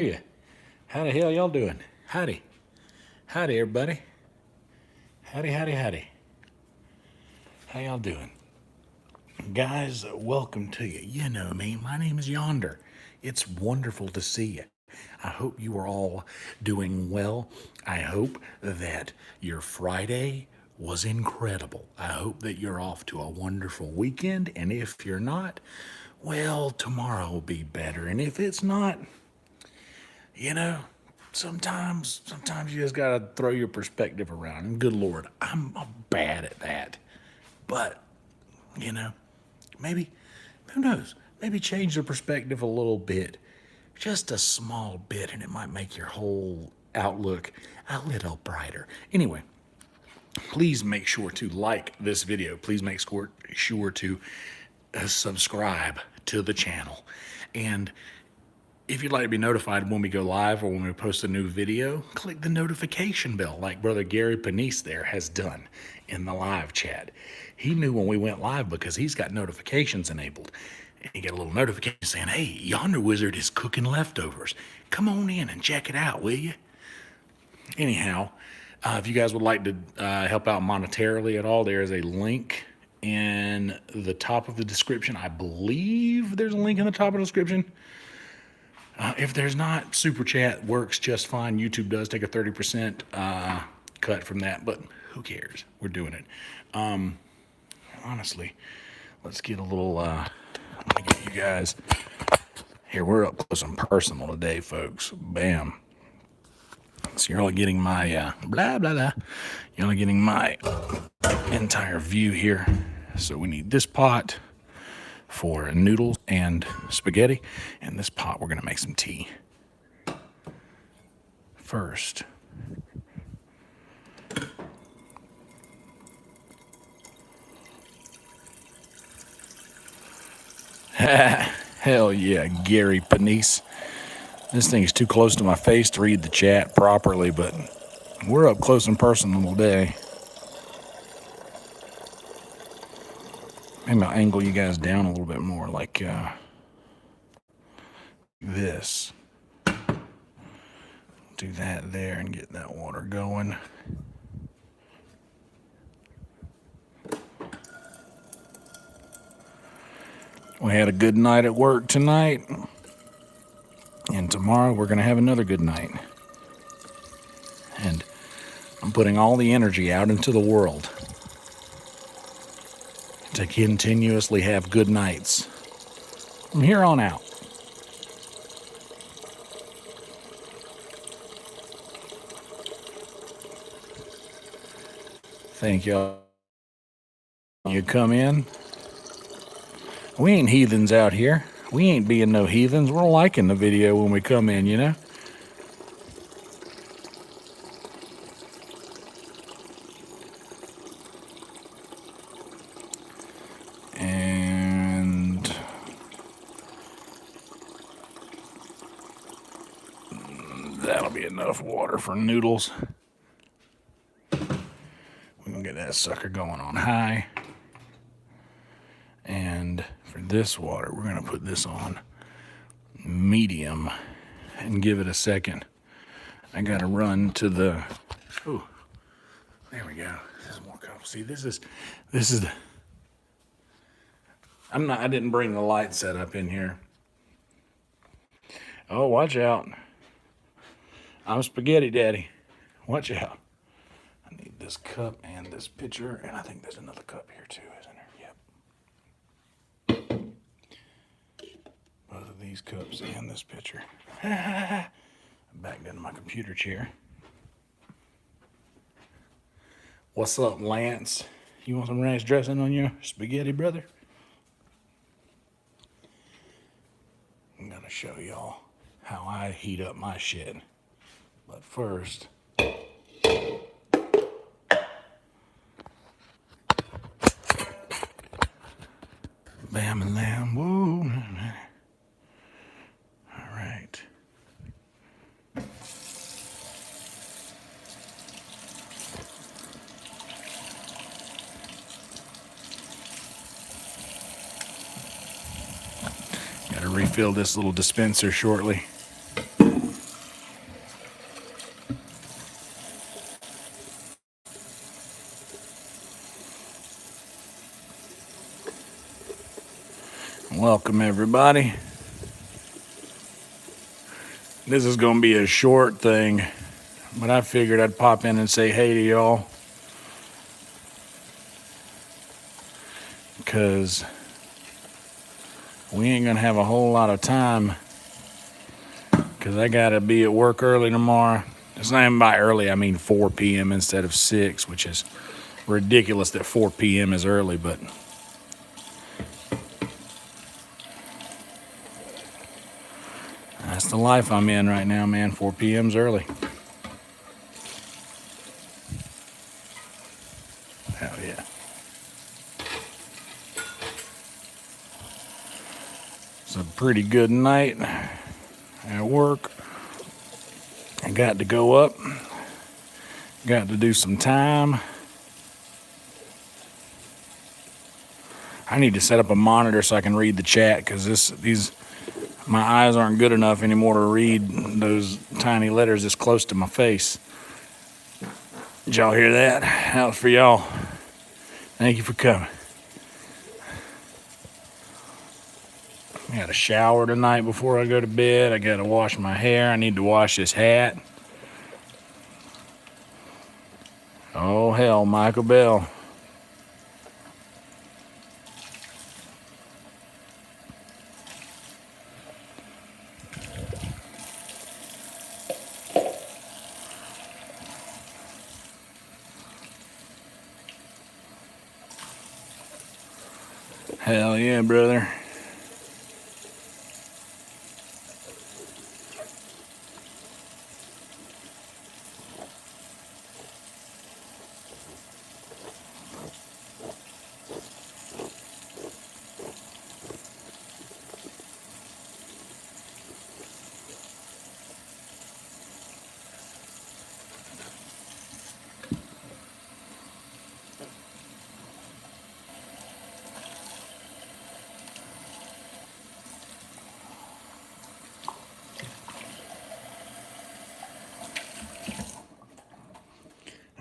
you? How the hell y'all doing? Howdy. Howdy, everybody. Howdy, howdy, howdy. How y'all doing? Guys, welcome to you. You know me. My name is Yonder. It's wonderful to see you. I hope you are all doing well. I hope that your Friday was incredible. I hope that you're off to a wonderful weekend. And if you're not, well, tomorrow will be better. And if it's not, you know, sometimes you just gotta throw your perspective around. And good Lord, I'm bad at that. But, you know, maybe, who knows? Maybe change the perspective a little bit, just a small bit, and it might make your whole outlook a little brighter. Anyway, please make sure to like this video. Please make sure to subscribe to the channel. And if you'd like to be notified when we go live or when we post a new video, click the notification bell like Brother Gary Panisse there has done in the live chat. He knew when we went live because he's got notifications enabled. And he got a little notification saying, hey, Yonder Wizard is cooking leftovers. Come on in and check it out, will you? Anyhow, if you guys would like to help out monetarily at all, there is a link in the top of the description. I believe there's a link in the top of the description. If there's not, Super Chat works just fine. YouTube does take a 30% cut from that, but who cares? We're doing it. Honestly, let's get a little, I'm going to get you guys, here, we're up close and personal today, folks. Bam. So you're only getting my, blah, blah, blah. You're only getting my entire view here. So we need this pot for noodles and spaghetti, and this pot we're gonna make some tea. First, hell yeah, Gary Panisse. This thing is too close to my face to read the chat properly, but we're up close and personal today. Maybe I'll angle you guys down a little bit more, like this. Do that there and get that water going. We had a good night at work tonight, and tomorrow we're going to have another good night. And I'm putting all the energy out into the world to continuously have good nights from here on out. Thank y'all. You come in. We ain't heathens out here. We ain't being no heathens. We're liking the video when we come in, you know? And that'll be enough water for noodles. We're gonna get that sucker going on high. And for this water, we're gonna put this on medium and give it a second. I gotta run to the, oh, there we go. This is more comfortable. See, this is the, I didn't bring the light setup in here. Oh, watch out. I'm Spaghetti Daddy. Watch out. I need this cup and this pitcher, and I think there's another cup here too, isn't there? Yep. Both of these cups and this pitcher. Back into my computer chair. What's up, Lance? You want some ranch dressing on your spaghetti, brother? I'm gonna show y'all how I heat up my shit. But first, bam and lamb, woo. All right. Gotta refill this little dispenser shortly. Welcome, everybody. This is going to be a short thing, but I figured I'd pop in and say hey to y'all. Because we ain't going to have a whole lot of time. Because I got to be at work early tomorrow. It's not even by early, I mean 4 p.m. instead of 6, which is ridiculous that 4 p.m. is early, but that's the life I'm in right now, man. 4 p.m.'s early. Hell yeah. It's a pretty good night at work. I got to go up. Got to do some time. I need to set up a monitor so I can read the chat because my eyes aren't good enough anymore to read those tiny letters this close to my face. Did y'all hear that? That was for y'all. Thank you for coming. I got a shower tonight before I go to bed. I got to wash my hair. I need to wash this hat. Oh, hell, Michael Bell. Hell yeah, brother.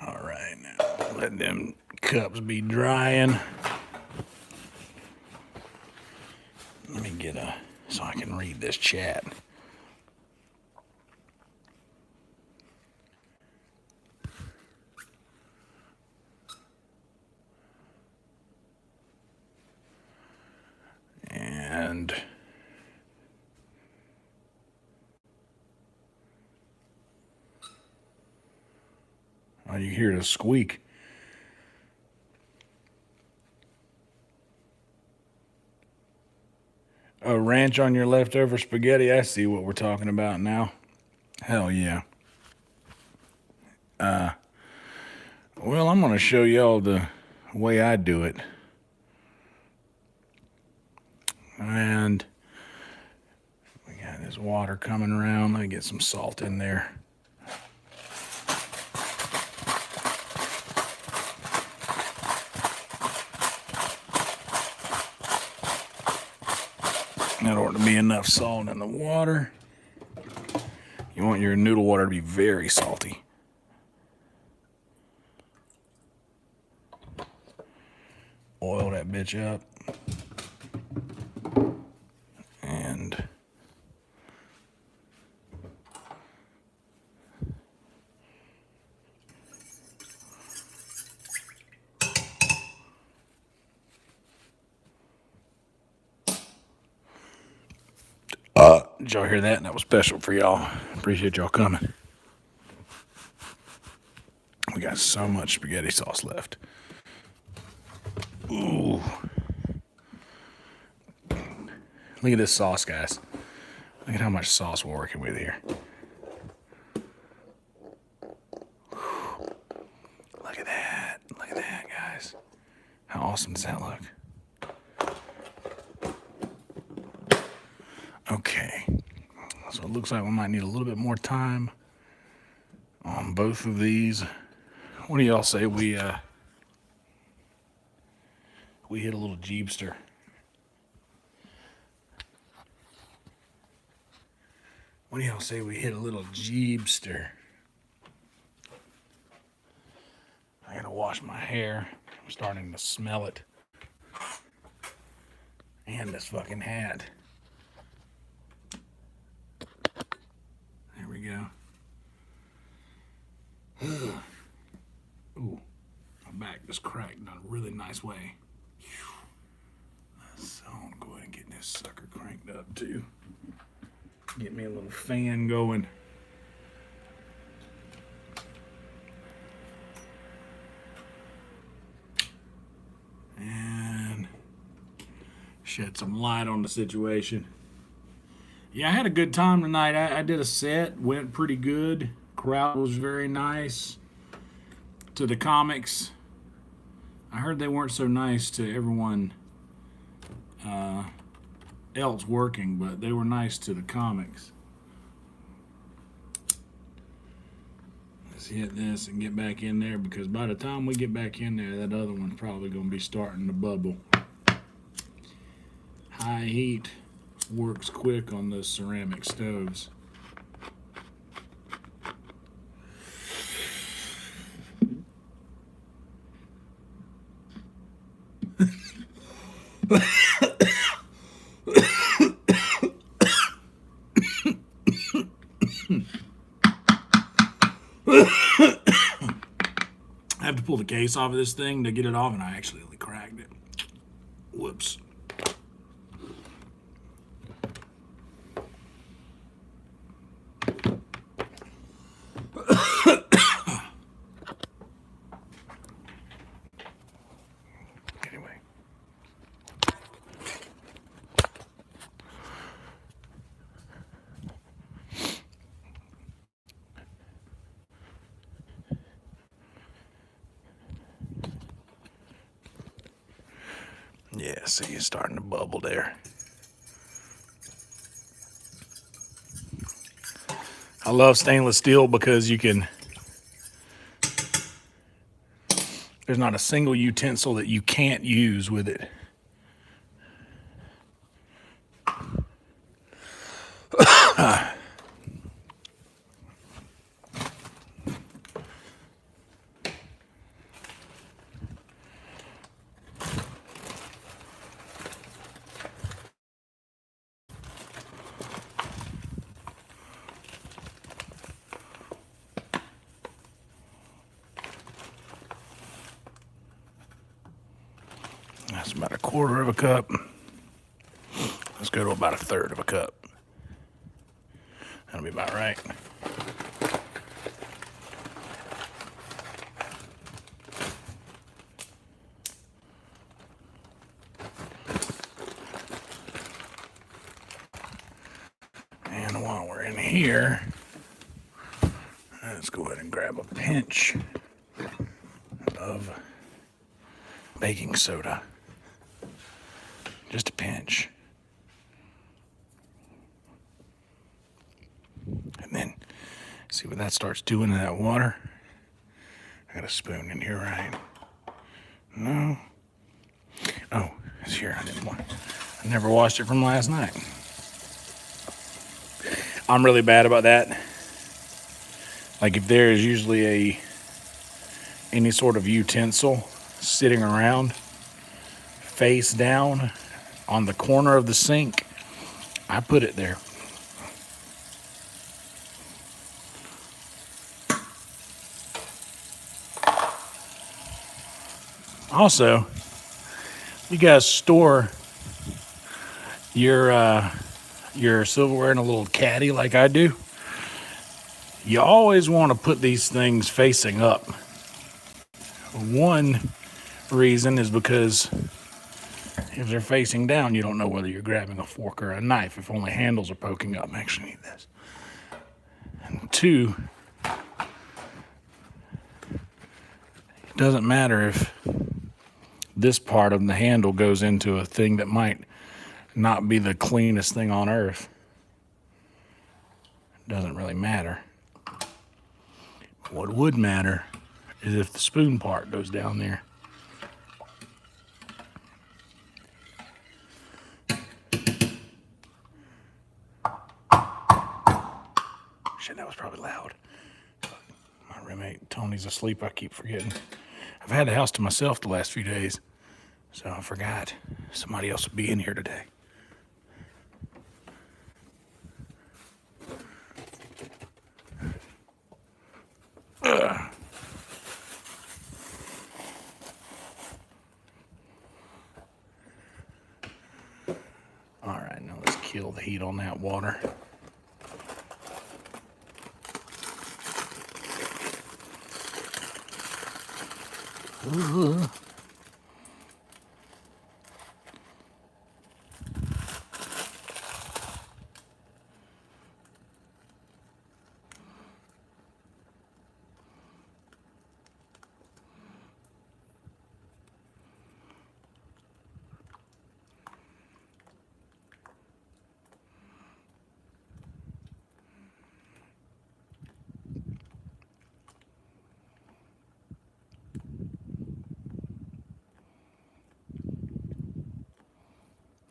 All right, now let them cups be drying. Let me get so I can read this chat. And oh, you hear the squeak. A ranch on your leftover spaghetti. I see what we're talking about now. Hell yeah. Well, I'm going to show y'all the way I do it. And we got this water coming around. Let me get some salt in there. That ought to be enough salt in the water. You want your noodle water to be very salty. Oil that bitch up. And did y'all hear that? That was special for y'all. Appreciate y'all coming. We got so much spaghetti sauce left. Ooh. Look at this sauce, guys. Look at how much sauce we're working with here. Look at that. Look at that, guys. How awesome does that look? Okay. So it looks like we might need a little bit more time on both of these. What do y'all say we hit a little jeepster? What do y'all say we hit a little jeepster? I gotta wash my hair. I'm starting to smell it. And this fucking hat. There we go. Ooh, my back just cracked in a really nice way. So I'm going to go ahead and get this sucker cranked up too. Get me a little fan going. And shed some light on the situation. Yeah, I had a good time tonight. I did a set, went pretty good. Crowd was very nice to the comics. I heard they weren't so nice to everyone else working, but they were nice to the comics. Let's hit this and get back in there, because by the time we get back in there, that other one's probably going to be starting to bubble. High heat works quick on those ceramic stoves. I have to pull the case off of this thing to get it off, and I actually cracked it. Whoops. Anyway. Yeah, see, it's starting to bubble there. I love stainless steel because you can, there's not a single utensil that you can't use with it. That's about 1/4 of a cup. Let's go to about 1/3 of a cup. That'll be about right. And while we're in here, let's go ahead and grab a pinch of baking soda. Just a pinch. And then see what that starts doing to that water. I got a spoon in here, right? No. Oh, it's here. I never washed it from last night. I'm really bad about that. Like, if there is usually any sort of utensil sitting around face down on the corner of the sink, I put it there. Also, you guys store your silverware in a little caddy like I do. You always want to put these things facing up. One reason is because if they're facing down, you don't know whether you're grabbing a fork or a knife if only handles are poking up. I actually need this. And two, it doesn't matter if this part of the handle goes into a thing that might not be the cleanest thing on earth. It doesn't really matter. What would matter is if the spoon part goes down there. Shit, that was probably loud. My roommate Tony's asleep. I keep forgetting. I've had the house to myself the last few days, so I forgot. Somebody else will be in here today. All right, now let's kill the heat on that water. Ooh.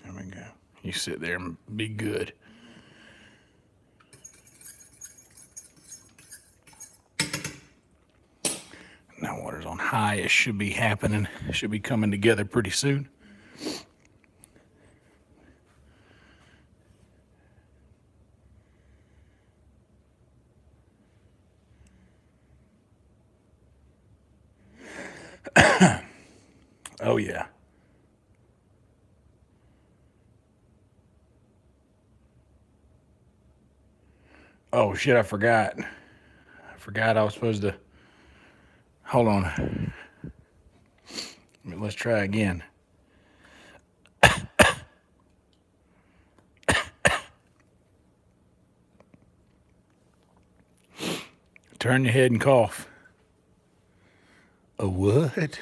There we go. You sit there and be good. Now water's on high. It should be happening. It should be coming together pretty soon. Oh, yeah. Oh, shit, I forgot. I was supposed to... Hold on. Let's try again. Turn your head and cough. A what?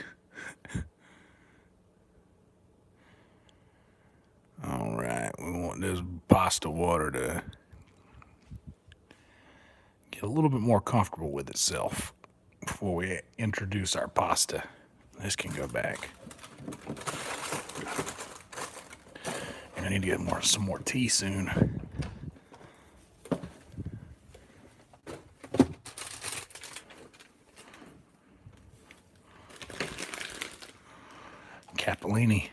All right, we want this pasta water to get a little bit more comfortable with itself before we introduce our pasta. This can go back. I need to get some more tea soon. Capellini.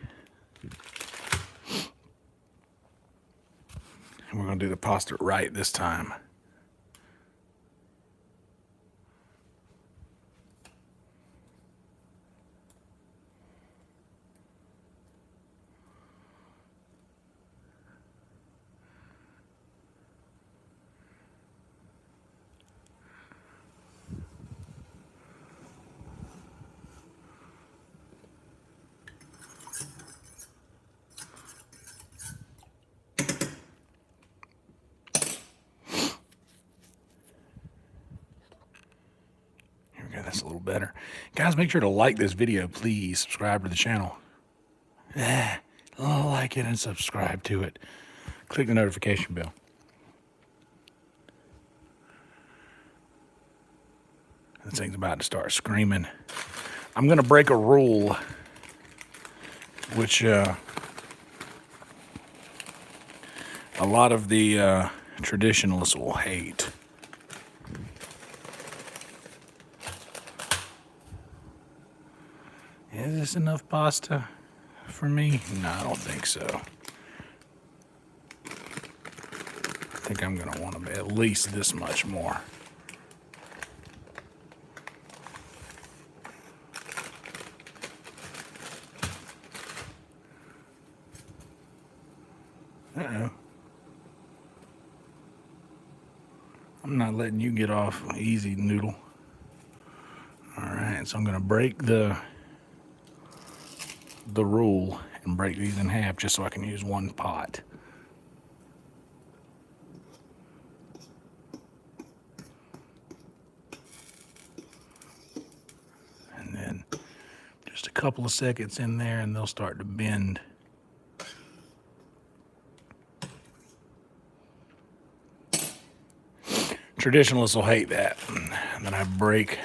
And we're going to do the pasta right this time. That's a little better. Guys, make sure to like this video, please. Subscribe to the channel. Like it and subscribe to it. Click the notification bell. This thing's about to start screaming. I'm going to break a rule, which a lot of the traditionalists will hate. Is this enough pasta for me? No, I don't think so. I think I'm going to want at least this much more. Uh-oh. I'm not letting you get off easy, noodle. All right, so I'm going to break the rule and break these in half just so I can use one pot. And then just a couple of seconds in there and they'll start to bend. Traditionalists will hate that. And then I break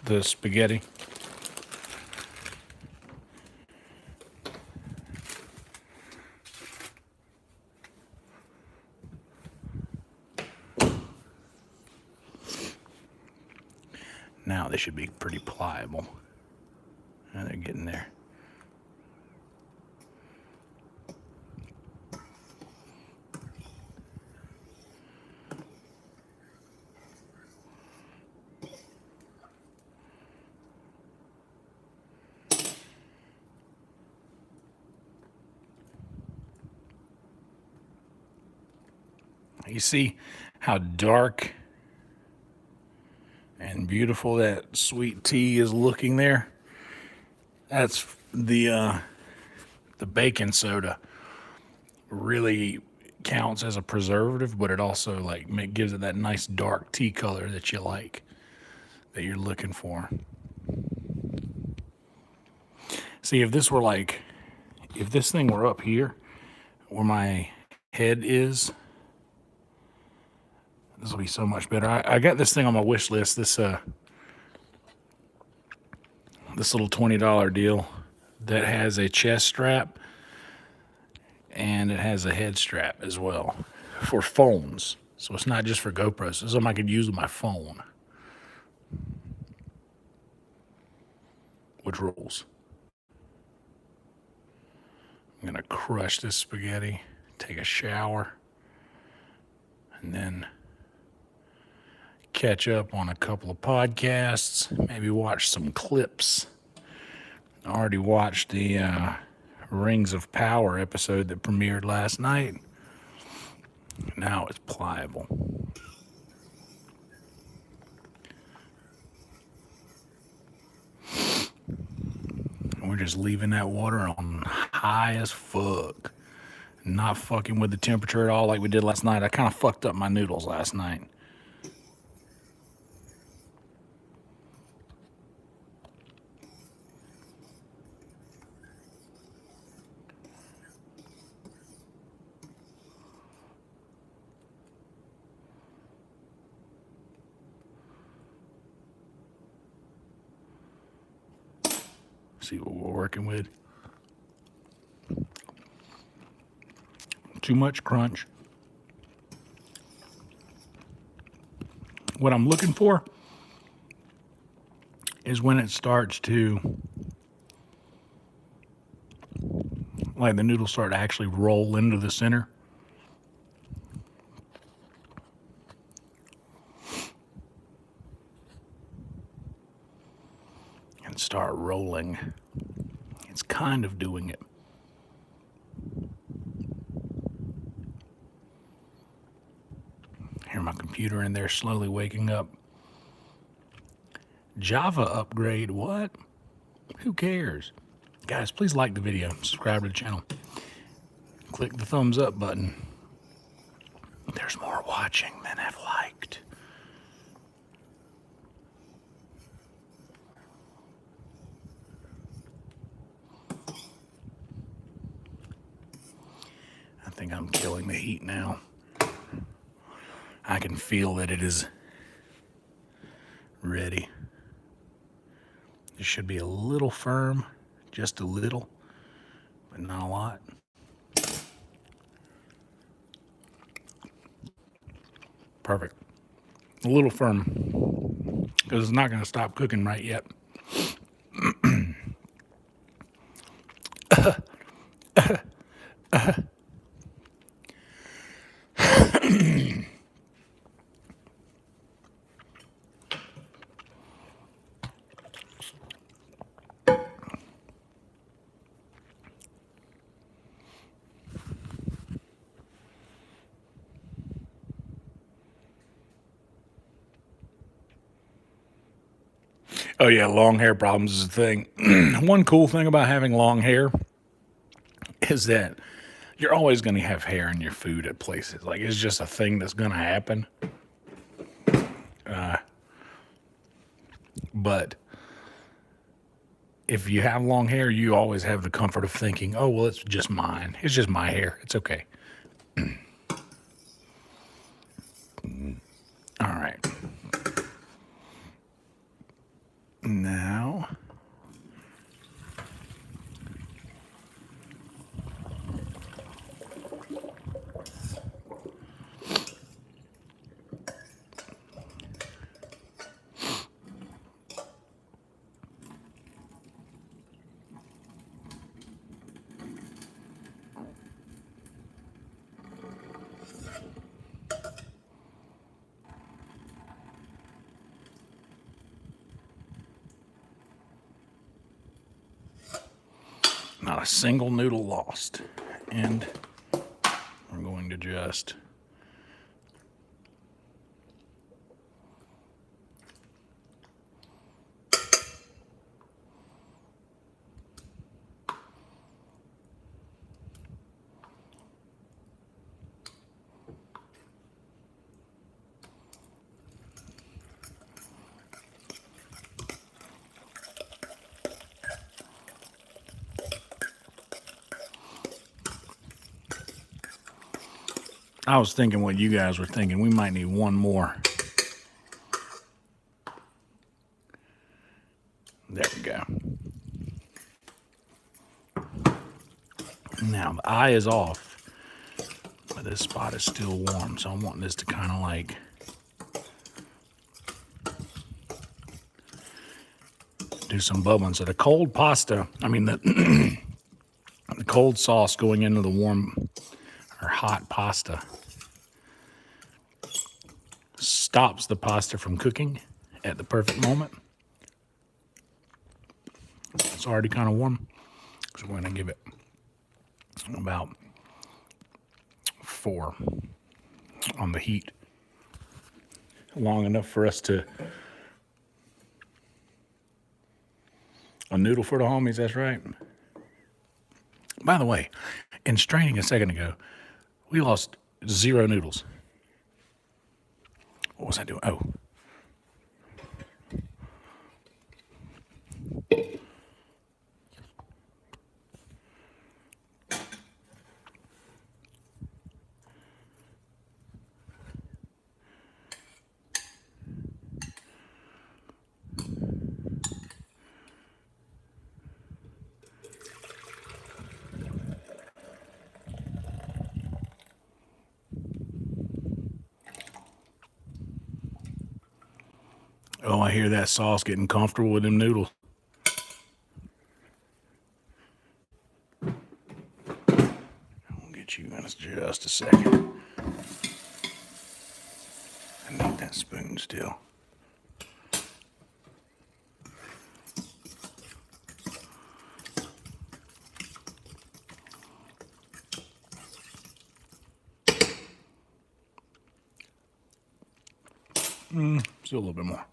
the spaghetti. Now they should be pretty pliable. And they're getting there. You see how dark and beautiful that sweet tea is looking there? That's the baking soda really counts as a preservative, but it also gives it that nice dark tea color that you like, that you're looking for. See, if this were if this thing were up here where my head is, this will be so much better. I got this thing on my wish list, this little $20 deal that has a chest strap and it has a head strap as well for phones. So it's not just for GoPros. It's something I could use with my phone, which rules. I'm going to crush this spaghetti, take a shower, and then catch up on a couple of podcasts, maybe watch some clips. I already watched the Rings of Power episode that premiered last night. Now it's pliable. We're just leaving that water on high as fuck. Not fucking with the temperature at all like we did last night. I kind of fucked up my noodles last night. See what we're working with. Too much crunch. What I'm looking for is when it starts to, the noodles start to actually roll into the center. And start rolling. It's kind of doing it. Hear my computer in there slowly waking up. Java upgrade, what? Who cares? Guys, please like the video, subscribe to the channel. Click the thumbs up button. There's more watching than have liked. I think I'm killing the heat now. I can feel that it is ready. It should be a little firm, just a little, but not a lot. Perfect. A little firm, because it's not going to stop cooking right yet. Oh yeah, long hair problems is a thing. One cool thing about having long hair is that you're always going to have hair in your food at places. It's just a thing that's going to happen. But if you have long hair, you always have the comfort of thinking, oh, well, it's just mine. It's just my hair. It's okay. All right. Now, not a single noodle lost. And we're going to just I was thinking what you guys were thinking. We might need one more. There we go. Now, the eye is off, but this spot is still warm, so I'm wanting this to kind of like do some bubbling. So the cold pasta, the cold sauce going into the warm or hot pasta stops the pasta from cooking at the perfect moment. It's already kind of warm, so we're going to give it about 4 on the heat, long enough for us to a noodle for the homies. That's right. By the way, in straining a second ago, we lost 0 noodles. What was I doing? Oh, I hear that sauce getting comfortable with them noodles. We'll get you in just a second. I need that spoon still. Still a little bit more.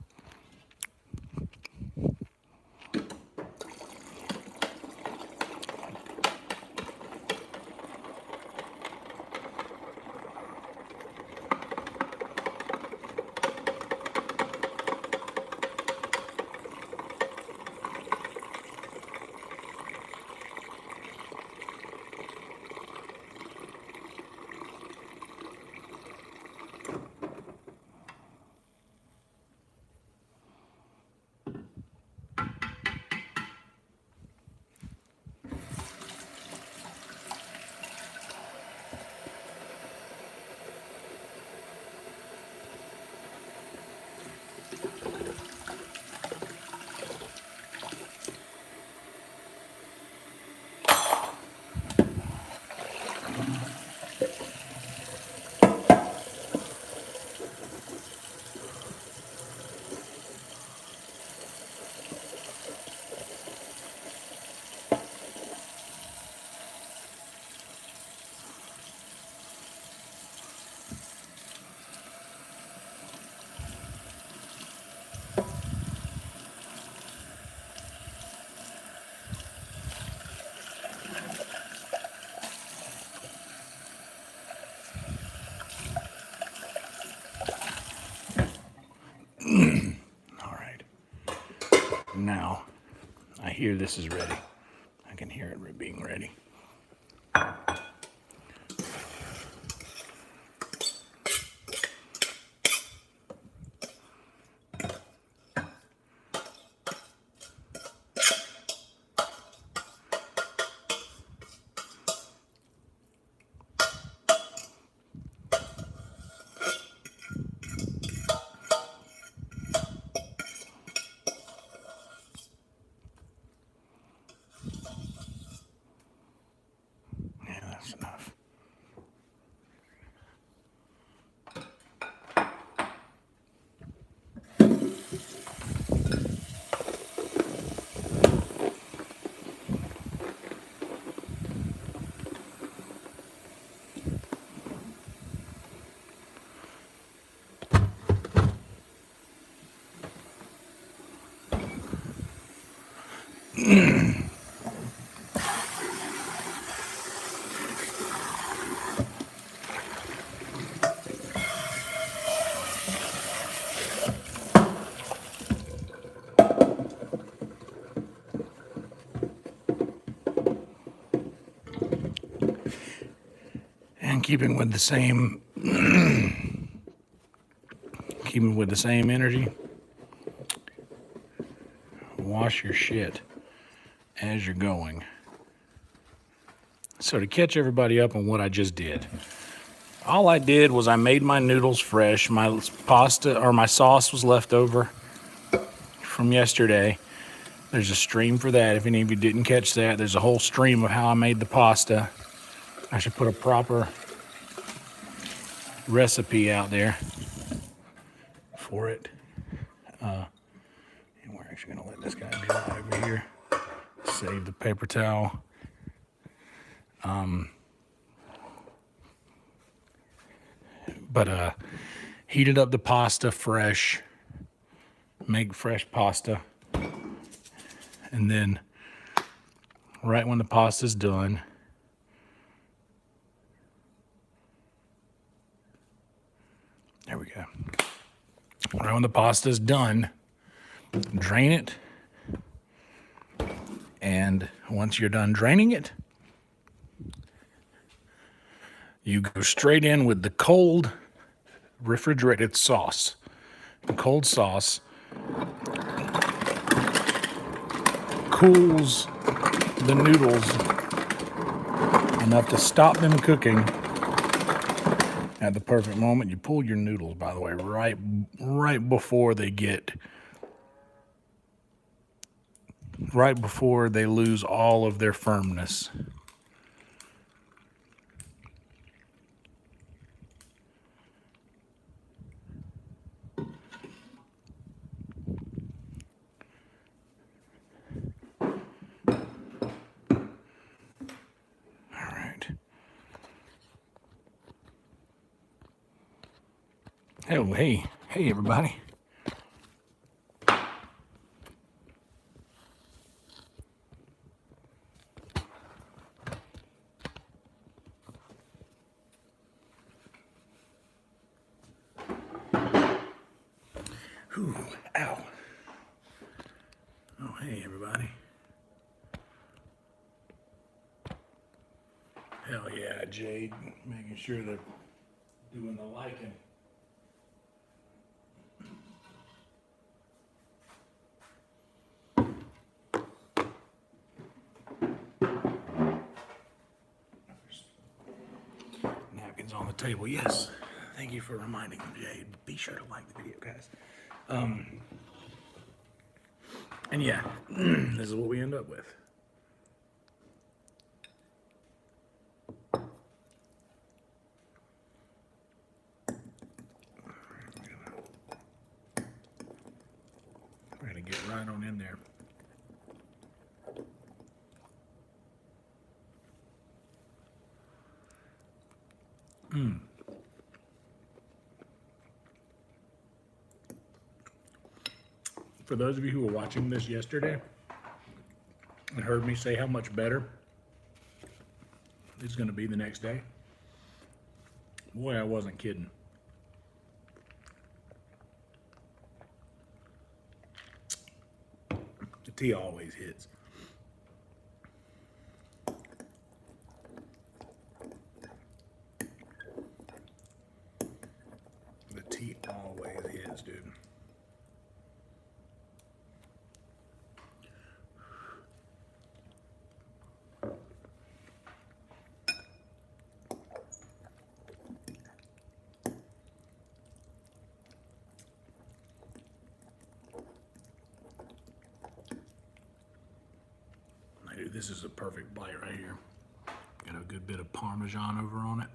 All right. Now, I hear this is ready. I can hear it being ready. Yeah, that's enough. And keeping with the same Keeping with the same energy. Wash your shit as you're going. So to catch everybody up on what I just did, all I did was I made my noodles fresh. My pasta or my sauce was left over from yesterday. There's a stream for that. If any of you didn't catch that, there's a whole stream of how I made the pasta. I should put a proper recipe out there for it. And we're actually gonna let this guy dry over here. Save the paper towel. But heated up the pasta fresh, make fresh pasta, and then right when the pasta's done, there we go. Right when the pasta's done, drain it, and once you're done draining it, you go straight in with the cold refrigerated sauce. The cold sauce cools the noodles enough to stop them cooking at the perfect moment. You pull your noodles, by the way, right before they lose all of their firmness. Oh, hey, everybody. Ooh, ow. Oh, hey, everybody. Hell yeah, Jade, making sure they're doing the liking. Napkins on the table, yes. Thank you for reminding me, Jade. Be sure to like the video, guys. And yeah, this is what we end up with. We're gonna get right on in there. For those of you who were watching this yesterday and heard me say how much better it's going to be the next day, boy, I wasn't kidding. The tea always hits. The tea always hits, dude. Dude, this is a perfect bite right here. Got a good bit of Parmesan over on it.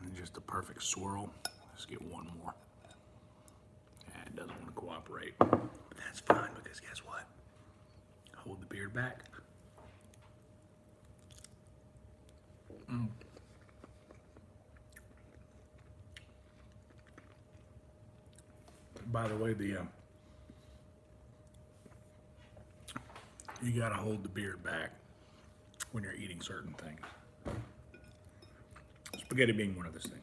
And just a perfect swirl. Let's get one more. Yeah, it doesn't want to cooperate. But that's fine because guess what? Hold the beard back. By the way, you gotta hold the beard back when you're eating certain things. Spaghetti being one of those things.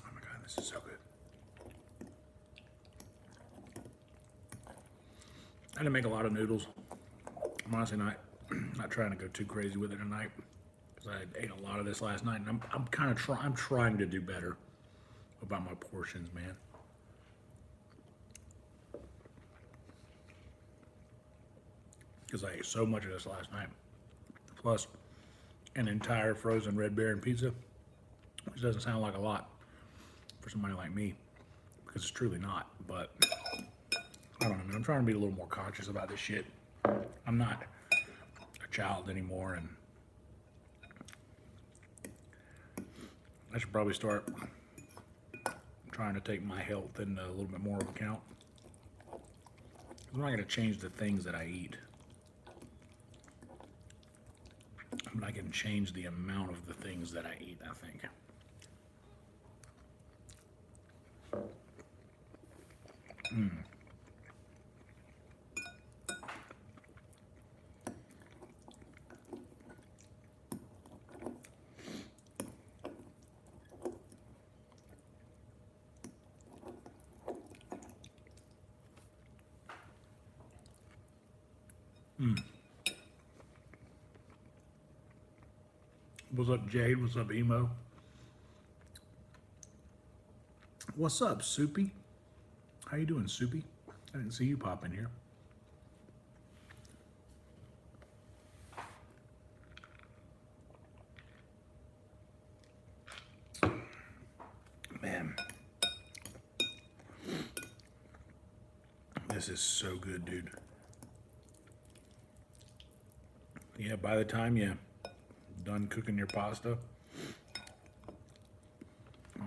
Oh my God, this is so good. I didn't make a lot of noodles. I'm honestly not trying to go too crazy with it tonight because because I ate a lot of this last night, and I'm kind of I'm trying to do better about my portions, man. Because I ate so much of this last night, plus an entire frozen Red Baron pizza, which doesn't sound like a lot for somebody like me, because it's truly not. But I don't know, man. I'm trying to be a little more conscious about this shit. I'm not a child anymore, and I should probably start trying to take my health into a little bit more of account. I'm not going to change the things that I eat, but I can change the amount of the things that I eat, I think. What's up, Jade? What's up, Emo? What's up, Soupy? How you doing, Soupy? I didn't see you pop in here. Man. This is so good, dude. Yeah, by the time you're done cooking your pasta,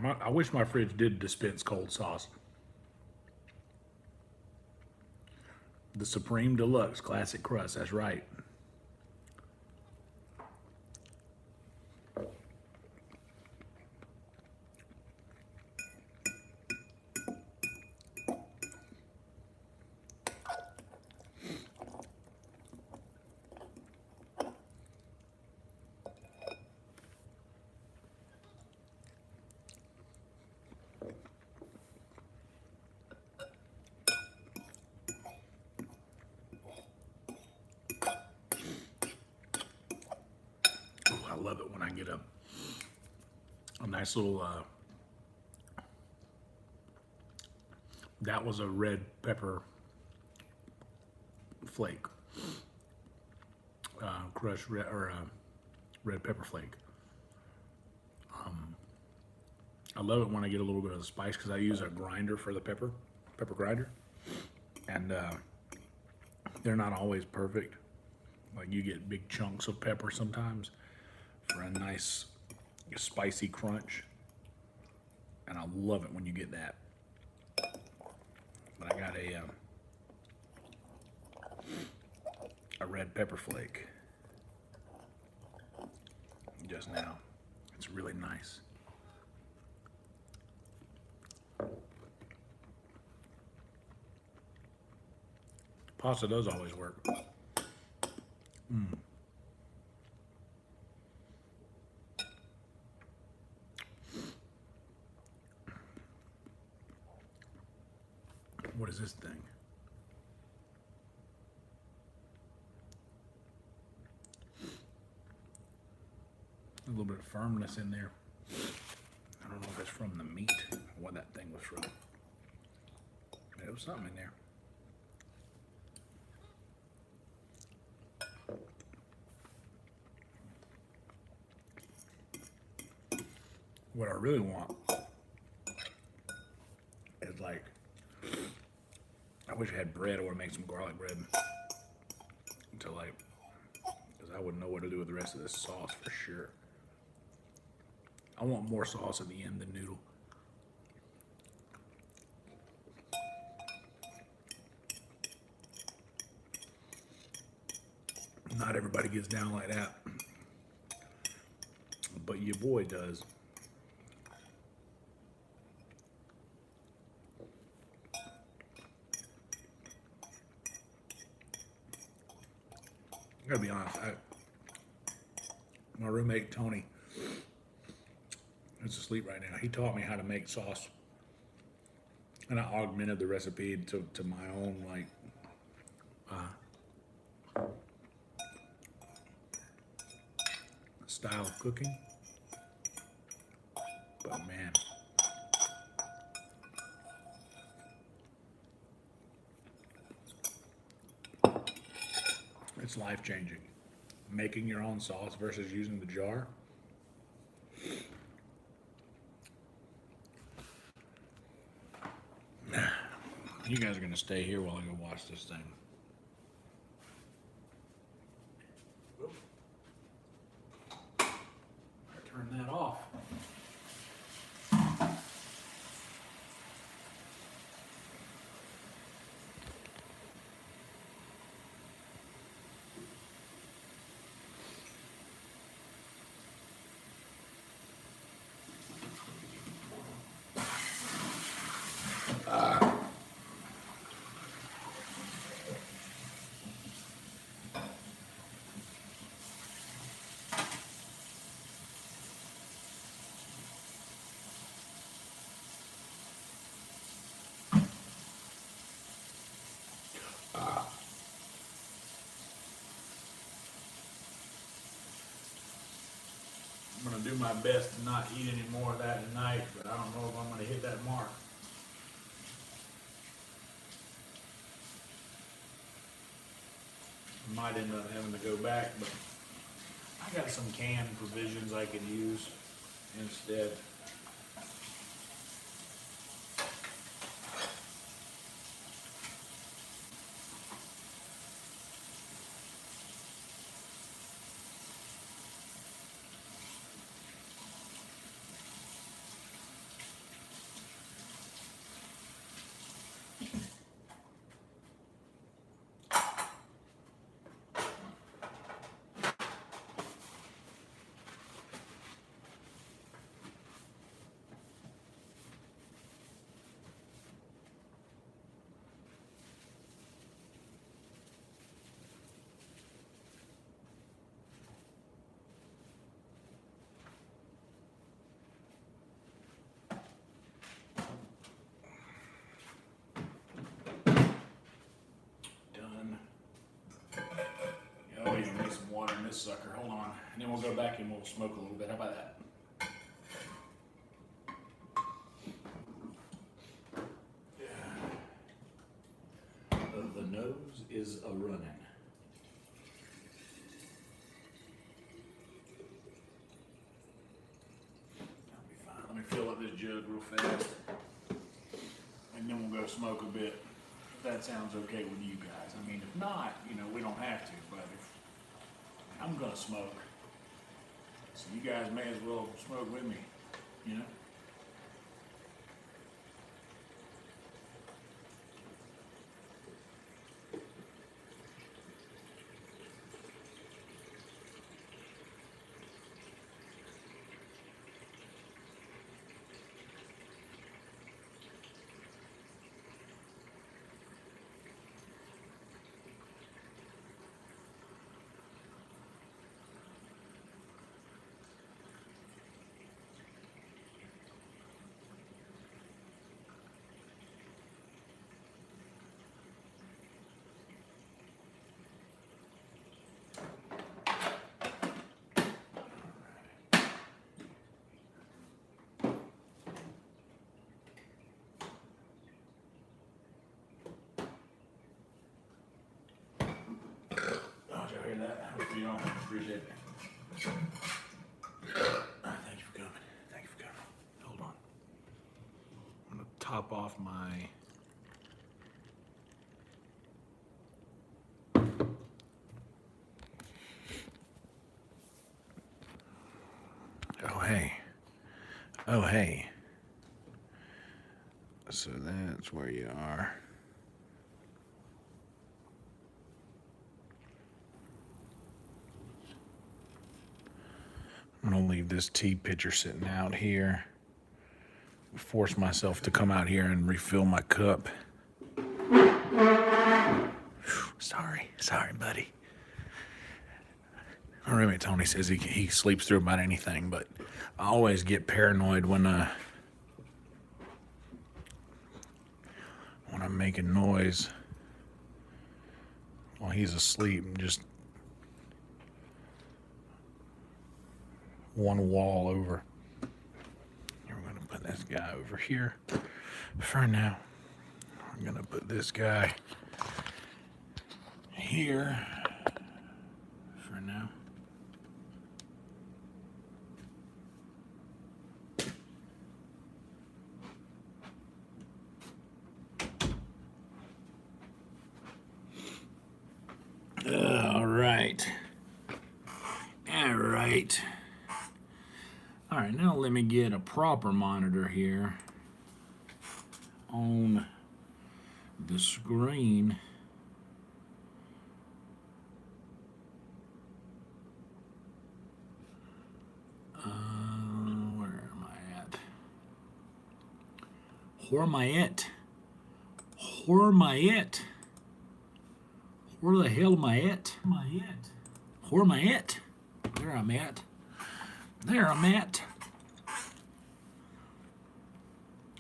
I wish my fridge did dispense cold sauce. The Supreme Deluxe Classic Crust, that's right. I love it when I get a nice little, that was a red pepper flake, crushed red, or red pepper flake. I love it when I get a little bit of the spice because I use a grinder for the pepper grinder, and they're not always perfect. Like you get big chunks of pepper sometimes for a nice spicy crunch, and I love it when you get that. But I got a red pepper flake just now. It's really nice. Pasta does always work. What is this thing? A little bit of firmness in there. I don't know if it's from the meat or what that thing was from. There was something in there. What I really want is like, I wish I had bread. I would make some garlic bread to like, because I wouldn't know what to do with the rest of this sauce for sure. I want more sauce at the end than noodle. Not everybody gets down like that, but your boy does. I gotta be honest, my roommate Tony is asleep right now. He taught me how to make sauce, and I augmented the recipe to my own like style of cooking. But man, it's life-changing. Making your own sauce versus using the jar. You guys are gonna stay here while I go watch this thing. I turn that off. I'm gonna do my best to not eat any more of that tonight, but I don't know if I'm gonna hit that mark. I might end up having to go back, but I got some canned provisions I can use instead. Done. Oh, you need some water in this sucker. Hold on. And then we'll go back and we'll smoke a little bit. How about that? The nose is a running. That'll be fine. Let me fill up this jug real fast. And then we'll go smoke a bit. If that sounds okay with you guys. I mean, if not, we don't have to. But if I'm gonna smoke, so you guys may as well smoke with me. Hear that? I hope you don't appreciate it. Thank you for coming. Thank you for coming. Hold on. I'm gonna top off my Oh hey. So that's where you are. I'm gonna leave this tea pitcher sitting out here. Force myself to come out here and refill my cup. Sorry, buddy. My roommate Tony says he sleeps through about anything, but I always get paranoid when I'm making noise while he's asleep. one wall over. And we're going to put this guy over here for now. I'm going to put this guy here for now. All right. All right. All right, now let me get a proper monitor here on the screen. Where am I at? Where am I at? Where am I at? Where the hell am I at? Where am I at? There I'm at. There I'm at.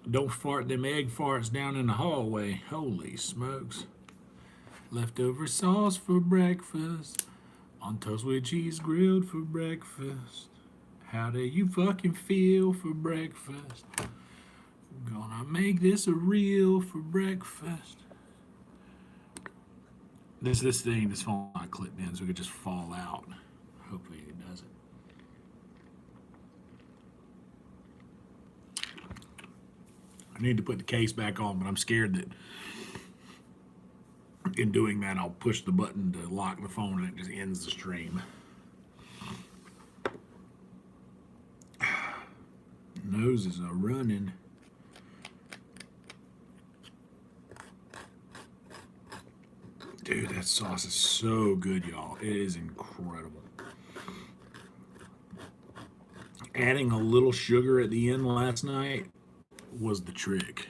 Don't fart them egg farts down in the hallway. Holy smokes. Leftover sauce for breakfast. On toast with cheese grilled for breakfast. How do you fucking feel for breakfast? Gonna make this a reel for breakfast. This thing, this phone not clipped in, so it could just fall out. Hopefully it doesn't. I need to put the case back on, but I'm scared that in doing that, I'll push the button to lock the phone and it just ends the stream. Noses are running. Dude, that sauce is so good, y'all. It is incredible. Adding a little sugar at the end last night was the trick.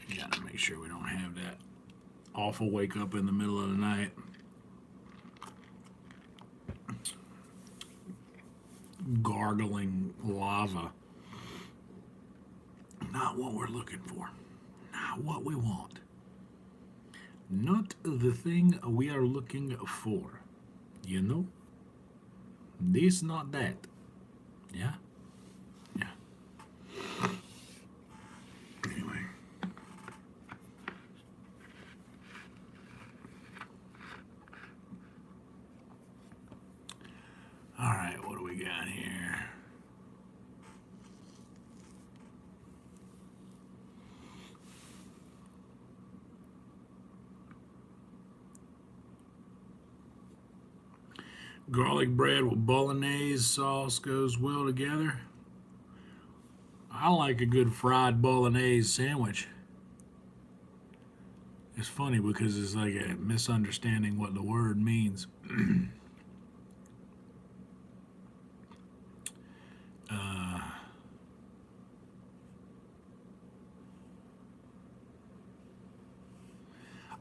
You gotta make sure we don't have that awful wake up in the middle of the night. Gargling lava. Not what we're looking for. Not what we want. Not the thing we are looking for. You know? This, not that. Yeah? Yeah. Anyway. All right, what do we got here? Garlic bread with bolognese sauce goes well together. I like a good fried bolognese sandwich. It's funny because it's like a misunderstanding what the word means.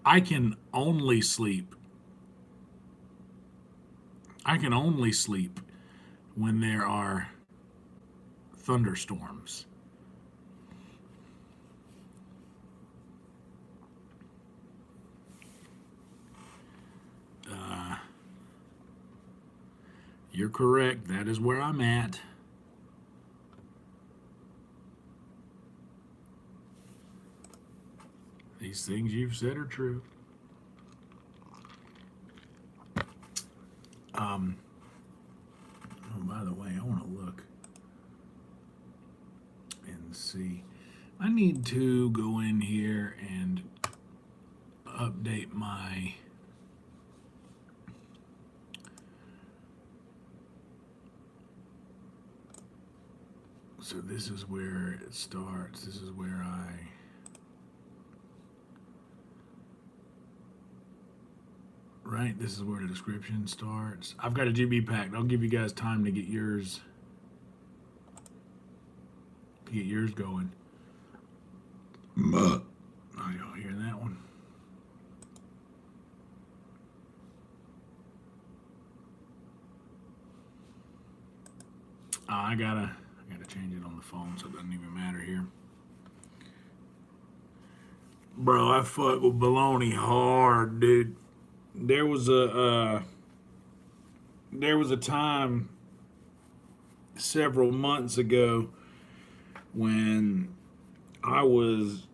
I can only sleep. I can only sleep when there are thunderstorms. You're correct. That is where I'm at. These things you've said are true. Oh, by the way, I want to look and see. I need to go in here and update my so this is where it starts. This is where this is where the description starts. I've got a GB packed. I'll give you guys time to get yours going. Oh, y'all hear that one? I gotta change it on the phone, so it doesn't even matter here. Bro, I fuck with bologna hard, dude. There was a time several months ago when I was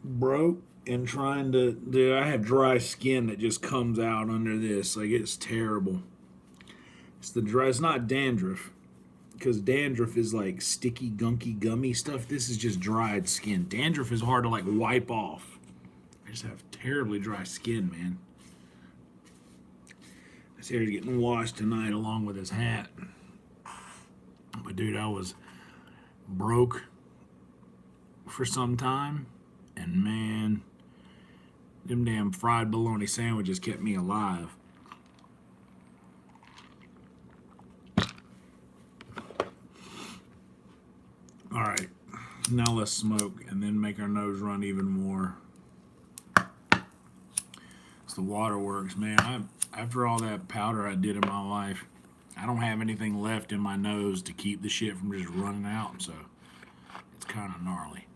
broke and trying to dude, I have dry skin that just comes out under this. Like it's terrible. It's not dandruff. Because dandruff is like sticky, gunky, gummy stuff. This is just dried skin. Dandruff is hard to like wipe off. I just have terribly dry skin, man. This hair's getting washed tonight along with his hat. But dude, I was broke for some time, and man, them damn fried bologna sandwiches kept me alive. All right, now let's smoke and then make our nose run even more. It's the waterworks, man. After all that powder I did in my life, I don't have anything left in my nose to keep the shit from just running out, so it's kind of gnarly.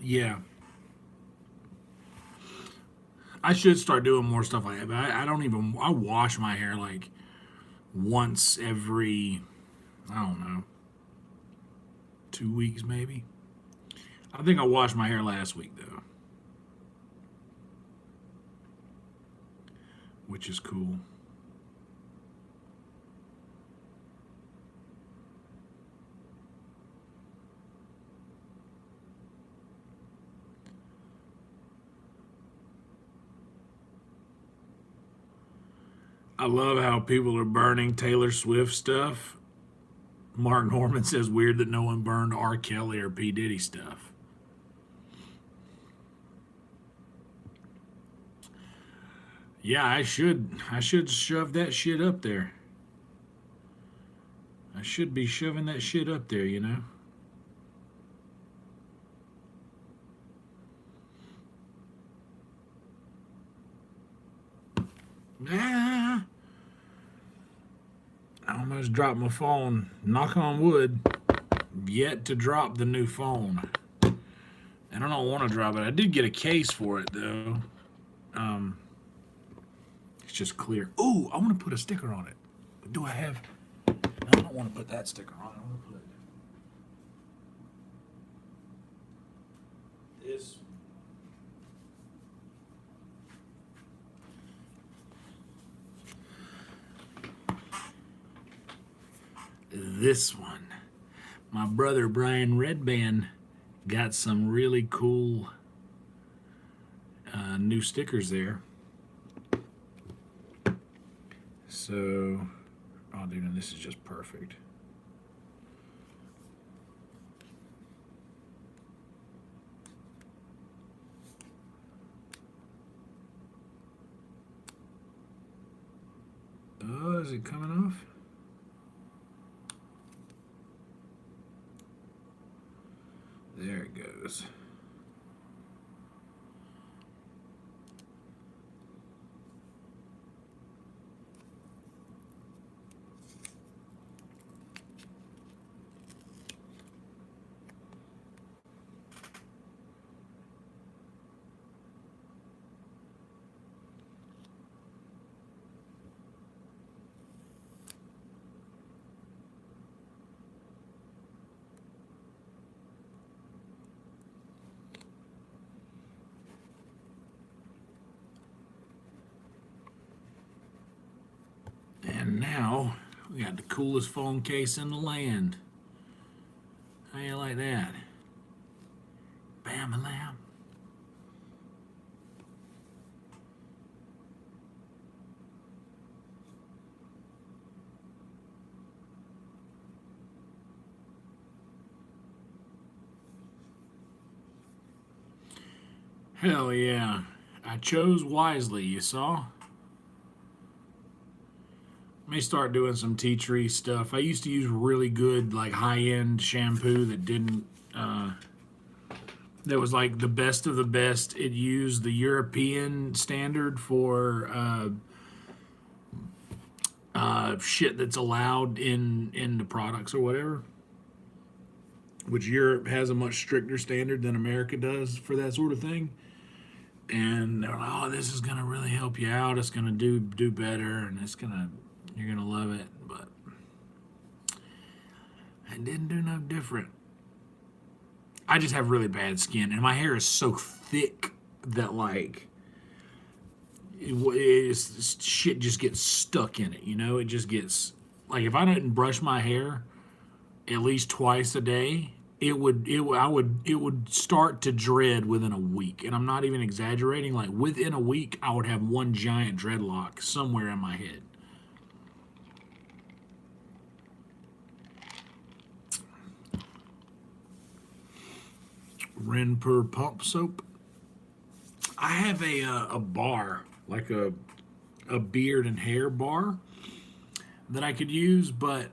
Yeah. I should start doing more stuff like that, but I wash my hair like once every, I don't know, 2 weeks maybe. I think I washed my hair last week though, which is cool. I love how people are burning Taylor Swift stuff. Mark Norman says weird that no one burned R. Kelly or P. Diddy stuff. Yeah, I should shove that shit up there. I should be shoving that shit up there, you know? Ah, I almost dropped my phone. Knock on wood. Yet to drop the new phone. And I don't want to drop it. I did get a case for it though. It's just clear. Ooh, I want to put a sticker on it. Do I have? No, I don't want to put that sticker on it. I want to put this. This one. My brother Brian Redband got some really cool new stickers there. So, oh dude, this is just perfect. Oh, is it coming off? There it goes. And now we got the coolest phone case in the land. How you like that? Bam a lamb. Hell yeah. I chose wisely, you saw? May start doing some tea tree stuff. I used to use really good, like high-end shampoo that didn't that was like the best of the best. It used the European standard for shit that's allowed in the products or whatever, which Europe has a much stricter standard than America does for that sort of thing. And they're like, "Oh, this is gonna really help you out. It's gonna do better, and you're gonna love it." But it didn't do no different. I just have really bad skin, and my hair is so thick that like shit just gets stuck in it. You know, it just gets like if I didn't brush my hair at least twice a day, it would start to dread within a week, and I'm not even exaggerating. Like within a week, I would have one giant dreadlock somewhere in my head. Renper pump soap. I have a bar, like a beard and hair bar that I could use, but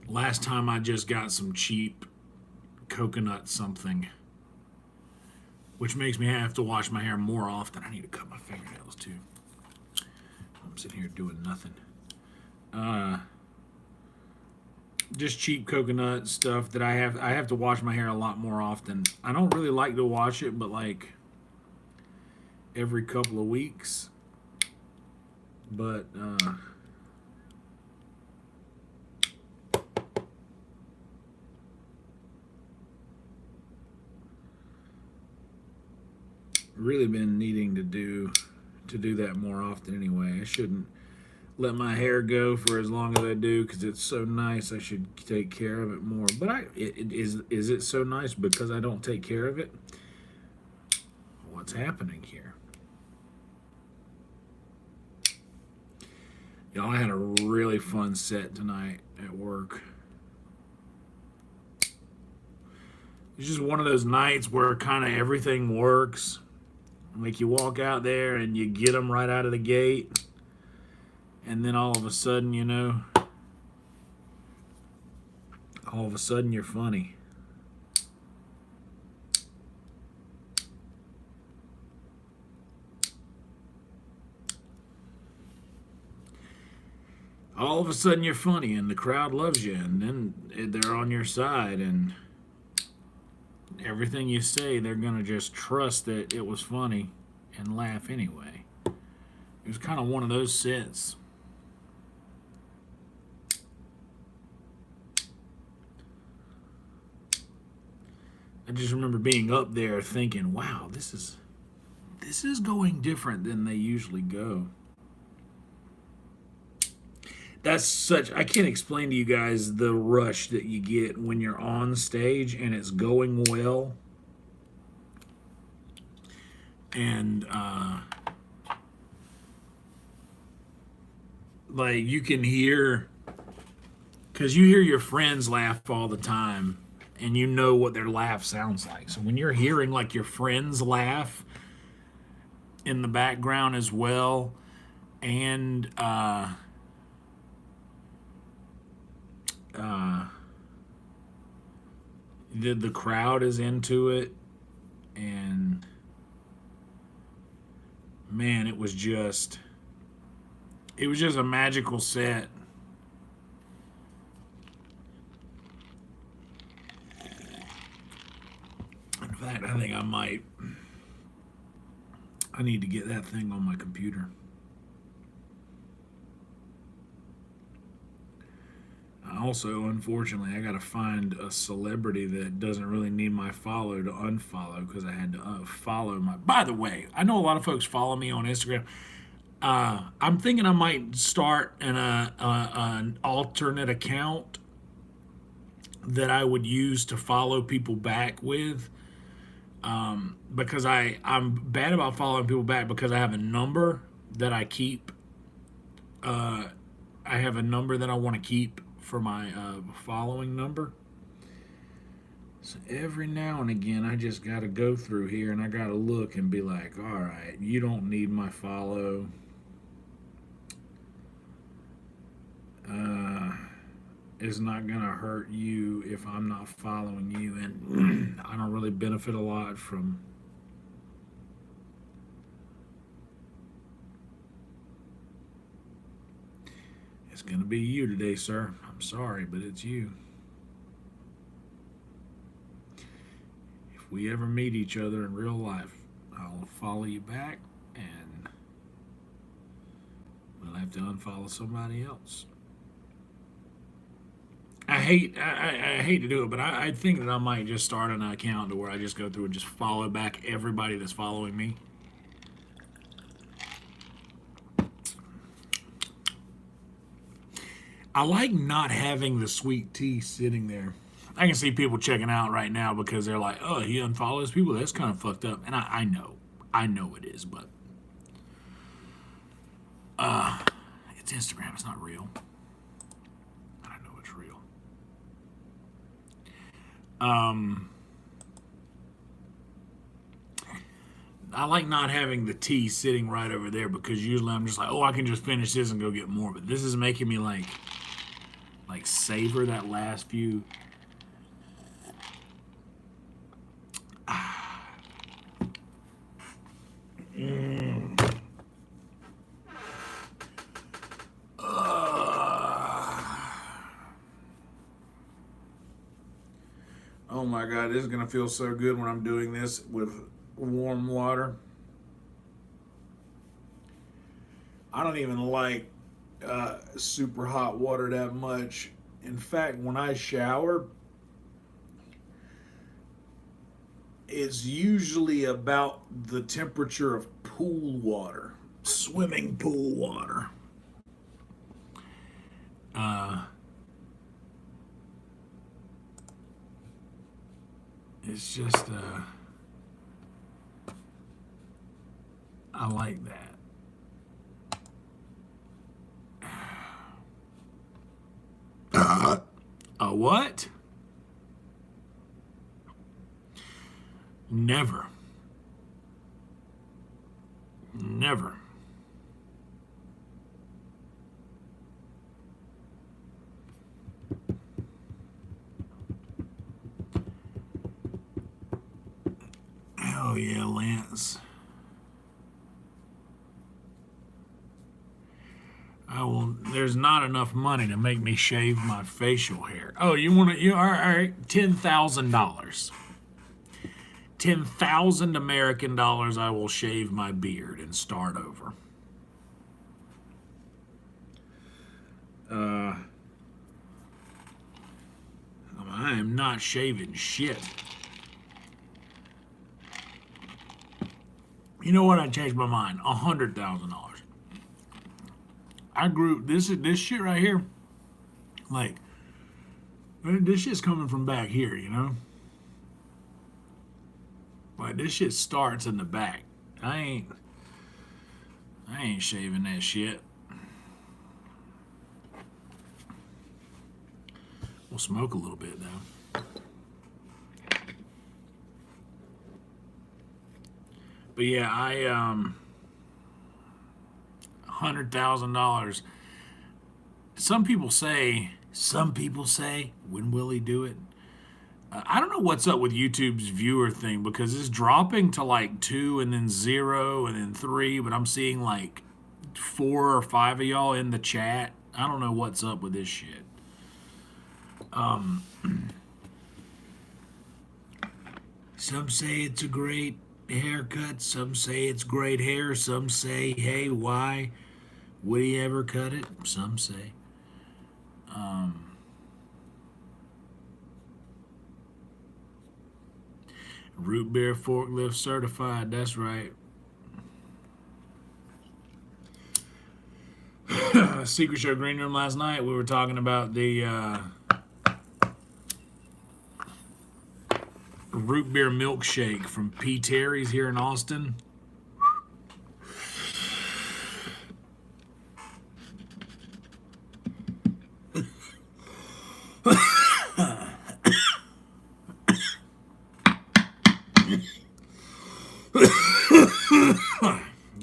last time I just got some cheap coconut something, which makes me have to wash my hair more often. I need to cut my fingernails too. I'm sitting here doing nothing. Just cheap coconut stuff that I have to wash my hair a lot more often. I don't really like to wash it, but like every couple of weeks. But really been needing to do that more often anyway. I shouldn't let my hair go for as long as I do because it's so nice. I should take care of it more. But is it so nice because I don't take care of it? What's happening here? Y'all, I had a really fun set tonight at work. It's just one of those nights where kind of everything works. Like you walk out there and you get them right out of the gate. And then all of a sudden, you know, all of a sudden you're funny. All of a sudden you're funny and the crowd loves you, and then they're on your side, and everything you say, they're going to just trust that it was funny and laugh anyway. It was kind of one of those sets. I just remember being up there thinking, wow, this is going different than they usually go. That's such, I can't explain to you guys the rush that you get when you're on stage and it's going well. And like you can hear, because you hear your friends laugh all the time and you know what their laugh sounds like. So when you're hearing like your friends laugh in the background as well, and the crowd is into it, and man, it was just a magical set. In fact, I think I need to get that thing on my computer. Also, unfortunately, I got to find a celebrity that doesn't really need my follow to unfollow, because I had to follow my. By the way, I know a lot of folks follow me on Instagram. I'm thinking I might start an alternate account that I would use to follow people back with. Because I'm bad about following people back because I have a number that I keep. I have a number that I want to keep for my following number. So every now and again, I just got to go through here and I got to look and be like, all right, you don't need my follow. is not going to hurt you if I'm not following you, and I don't really benefit a lot from. It's going to be you today, sir. I'm sorry, but it's you. If we ever meet each other in real life, I'll follow you back, and we'll have to unfollow somebody else. I hate to do it, but I think that I might just start an account to where I just go through and just follow back everybody that's following me. I like not having the sweet tea sitting there. I can see people checking out right now because they're like, "Oh, he unfollows people. That's kind of fucked up." And I know it is, but it's Instagram. It's not real. I know it's real. I like not having the tea sitting right over there because usually I'm just like, oh, I can just finish this and go get more. But this is making me like savor that last few. Oh my God, this is gonna feel so good when I'm doing this with warm water. I don't even like super hot water that much. In fact, when I shower, it's usually about the temperature of pool water, swimming pool water. Uh, it's just, I like that. A what? Never. Never. Oh yeah, Lance. I will. There's not enough money to make me shave my facial hair. Oh, you want to? You all right? $10,000. 10,000 American dollars. I will shave my beard and start over. I am not shaving shit. You know what? I changed my mind. $100,000. I grew this shit right here. Like this shit's coming from back here, you know. Like this shit starts in the back. I ain't shaving that shit. We'll smoke a little bit though. But yeah, $100,000. Some people say, when will he do it? I don't know what's up with YouTube's viewer thing because it's dropping to like 2 and then 0 and then 3, but I'm seeing like 4 or 5 of y'all in the chat. I don't know what's up with this shit. Some say it's a great haircut. Some say it's great hair. Some say, hey, why would he ever cut it? Some say. Root beer forklift certified. That's right. Secret Show Green Room last night. We were talking about the root beer milkshake from P. Terry's here in Austin.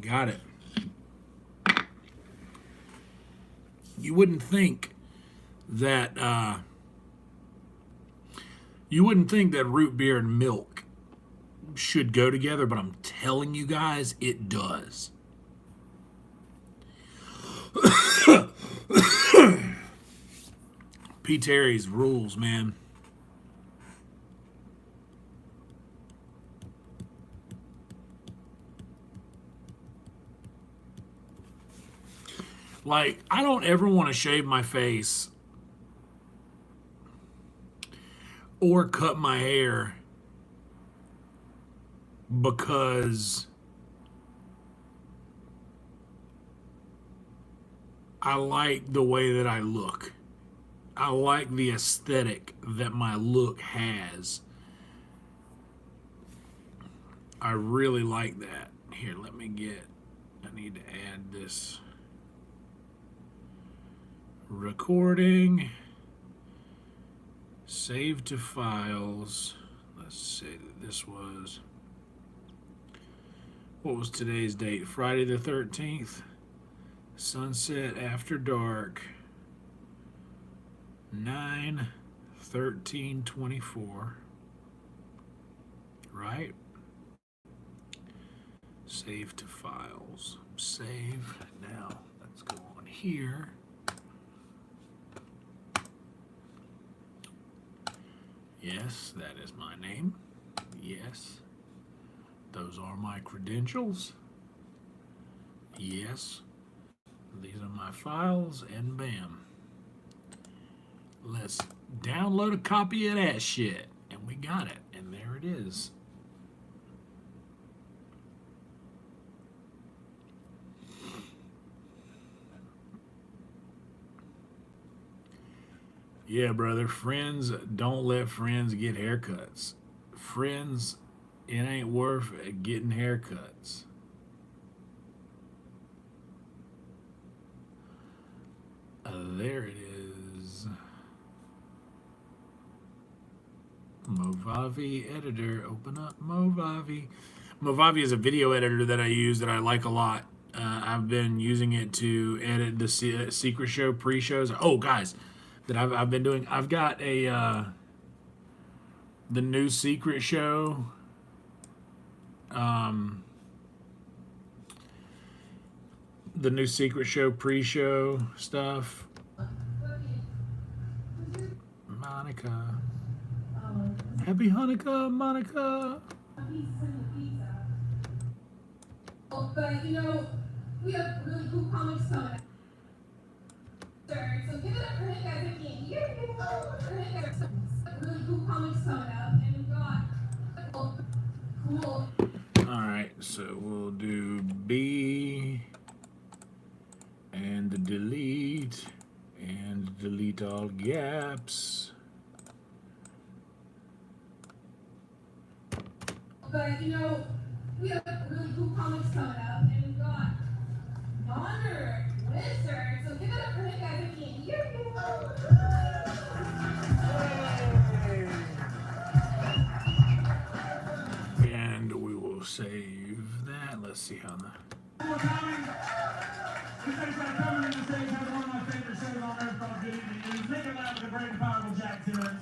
Got it. You wouldn't think that you wouldn't think that root beer and milk should go together, but I'm telling you guys, it does. P. Terry's rules, man. Like, I don't ever want to shave my face or cut my hair because I like the way that I look. I like the aesthetic that my look has. I really like that. Here, let me I need to add this recording. Save to files. Let's say that this was, what was today's date? Friday the 13th. Sunset after dark. 9/13/24. Right? Save to files. Save. Now, let's go on here. Yes, that is my name. Yes. Those are my credentials. Yes. These are my files, and bam. Let's download a copy of that shit. And we got it. And there it is. Yeah, brother. Friends, don't let friends get haircuts. Friends, it ain't worth getting haircuts. There it is. Movavi editor. Open up Movavi. Movavi is a video editor that I use that I like a lot. I've been using it to edit the secret show pre-shows. Oh, guys, that I've been doing. I've got a the new secret show. The new secret show pre-show stuff. Monica. Happy Hanukkah, Monica. But we have really cool comics coming out. So give it up for him, guys. Again. Really cool comics coming out, and we've got cool. All right, so we'll do B and delete all gaps. But we have really cool comics coming out, and we've got Wonder Wizard. So give it up for him, guys. Again. And we will save that. Let's see how the. This next guy coming in the stage has one of my favorite shows on earth called Good Evening News. Make it loud with the great and powerful Jack Timmons.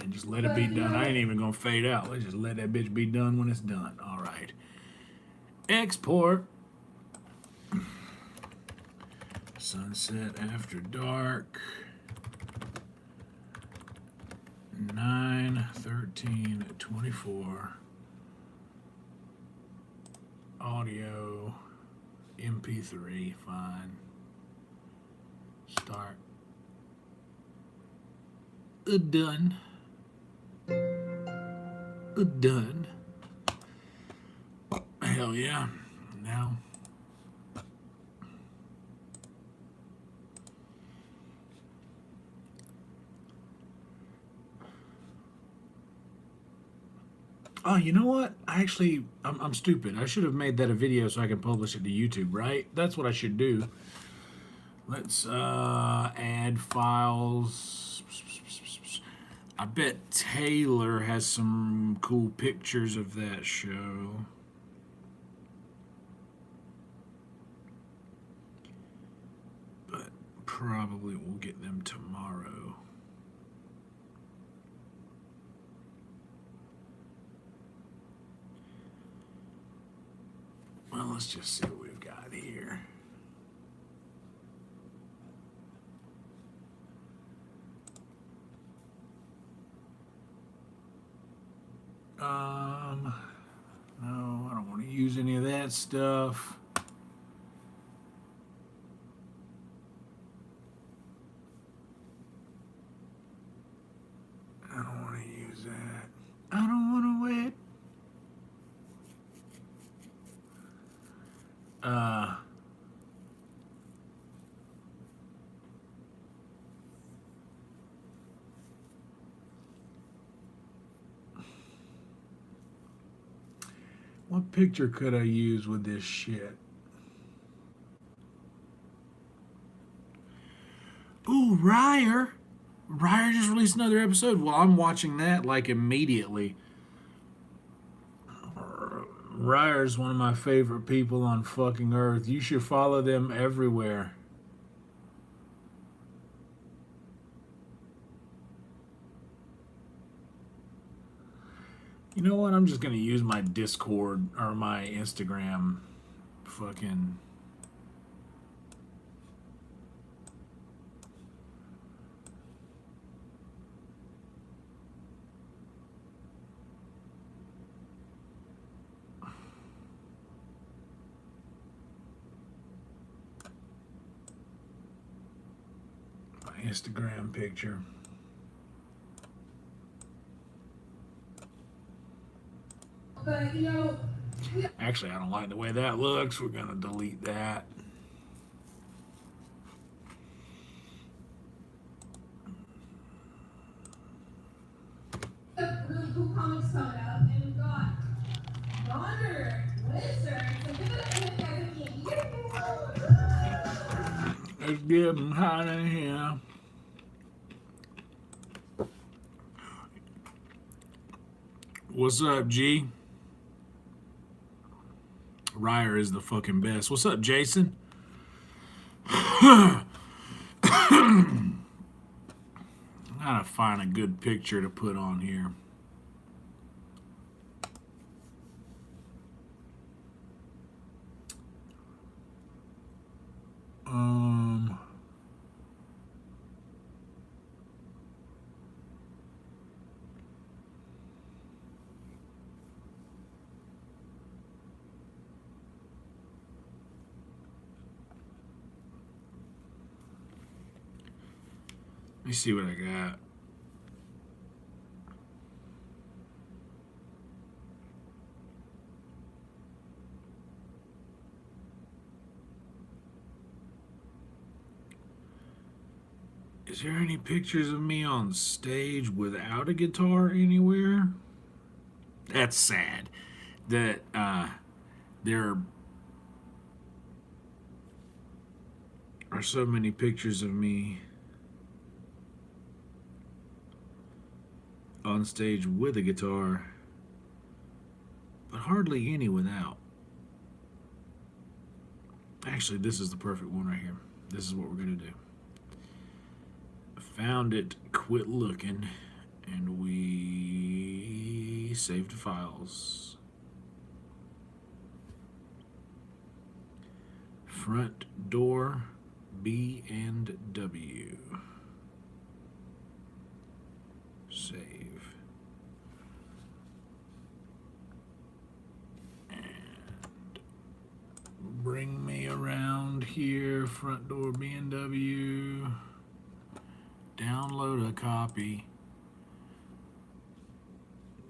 And just let it be done. I ain't even gonna fade out. Let's just let that bitch be done when it's done. All right. Export. Sunset after dark. 9/13/24. Audio. MP3. Fine. Start. Done. Done. Hell yeah. Now. Oh, you know what? I'm stupid. I should have made that a video so I can publish it to YouTube, right? That's what I should do. Let's add files. I bet Taylor has some cool pictures of that show. But probably we'll get them tomorrow. Well, let's just see what we've got here. No, I don't want to use any of that stuff. I don't want to use that. I don't want to wait. What picture could I use with this shit? Ooh, Ryer. Ryer just released another episode. Well, I'm watching that like immediately. Ryer's one of my favorite people on fucking earth. You should follow them everywhere. You know what? I'm just gonna use my Discord or my Instagram fucking. Instagram picture. But actually, I don't like the way that looks. We're gonna delete that. Really cool comics coming up, and we've got Roger, Wizard, so give it a hit, guys. It's getting hot in here. What's up, G? Ryer is the fucking best. What's up, Jason? I gotta find a good picture to put on here. Let me see what I got. Is there any pictures of me on stage without a guitar anywhere? That's sad. That there are so many pictures of me on stage with a guitar, but hardly any without. Actually, this is the perfect one right here. This is what we're gonna do. Found it, quit looking, and we saved files. Front door, B and W. Save. And bring me around here, front door, B and W. Download a copy.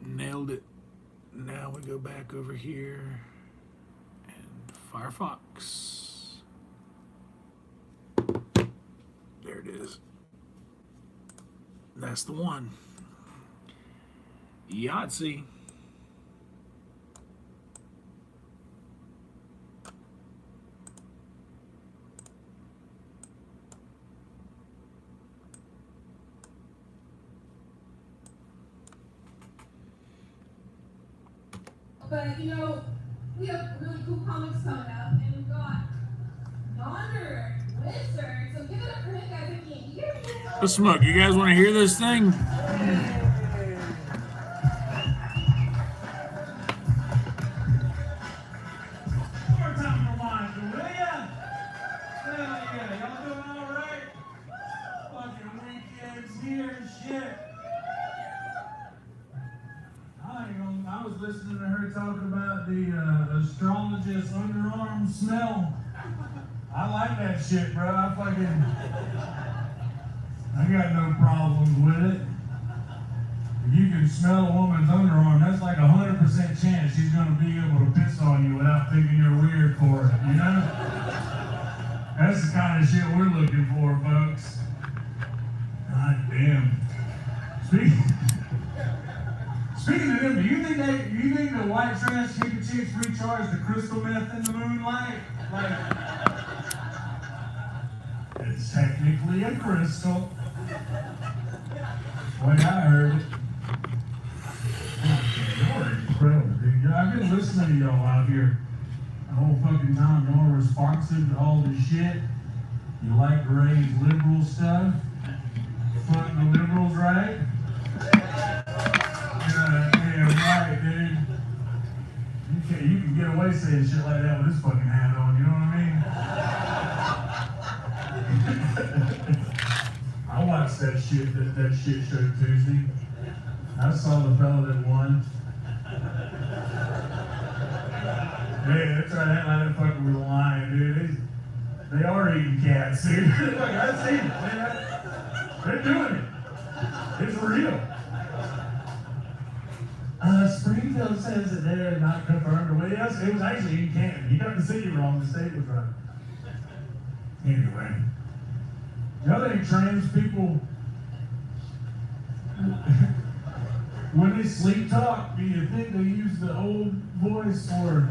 Nailed it. Now we go back over here and Firefox. There it is. That's the one. Yahtzee. But you know, we have really cool comics coming up, and we've got Yonder, Wizard. So give it up for him, guys. I can't hear you. Let's smoke. You guys want to hear this thing? I was listening to her talk about the astrologist underarm smell. I like that shit, bro. I got no problems with it. If you can smell a woman's underarm, that's like 100% chance she's gonna be able to piss on you without thinking you're weird for it, you know? That's the kind of shit we're looking for, folks. God damn. Speaking of them, do you think the white trash chicks recharge the crystal meth in the moonlight? Like, it's technically a crystal. The way I heard it. You're incredible, dude. I've been listening to y'all out here the whole fucking time. Y'all are responsive to all this shit. You like Ray's liberal stuff. Fuck the liberals, right? Yeah, right, dude. You can get away saying shit like that with this fucking hat on, you know what I mean? I watched that shit show Tuesday. I saw the fella that won. Yeah, that's right, that like that fucking was lying, dude. They are eating cats, dude. Look, I see it, man. They're doing it. It's real. Springfield says that they're not confirmed. Well, yes, it was actually in Canton. You got the city wrong, the state was right. Anyway. Y'all think trans people, when they sleep talk, do you think they use the old voice or?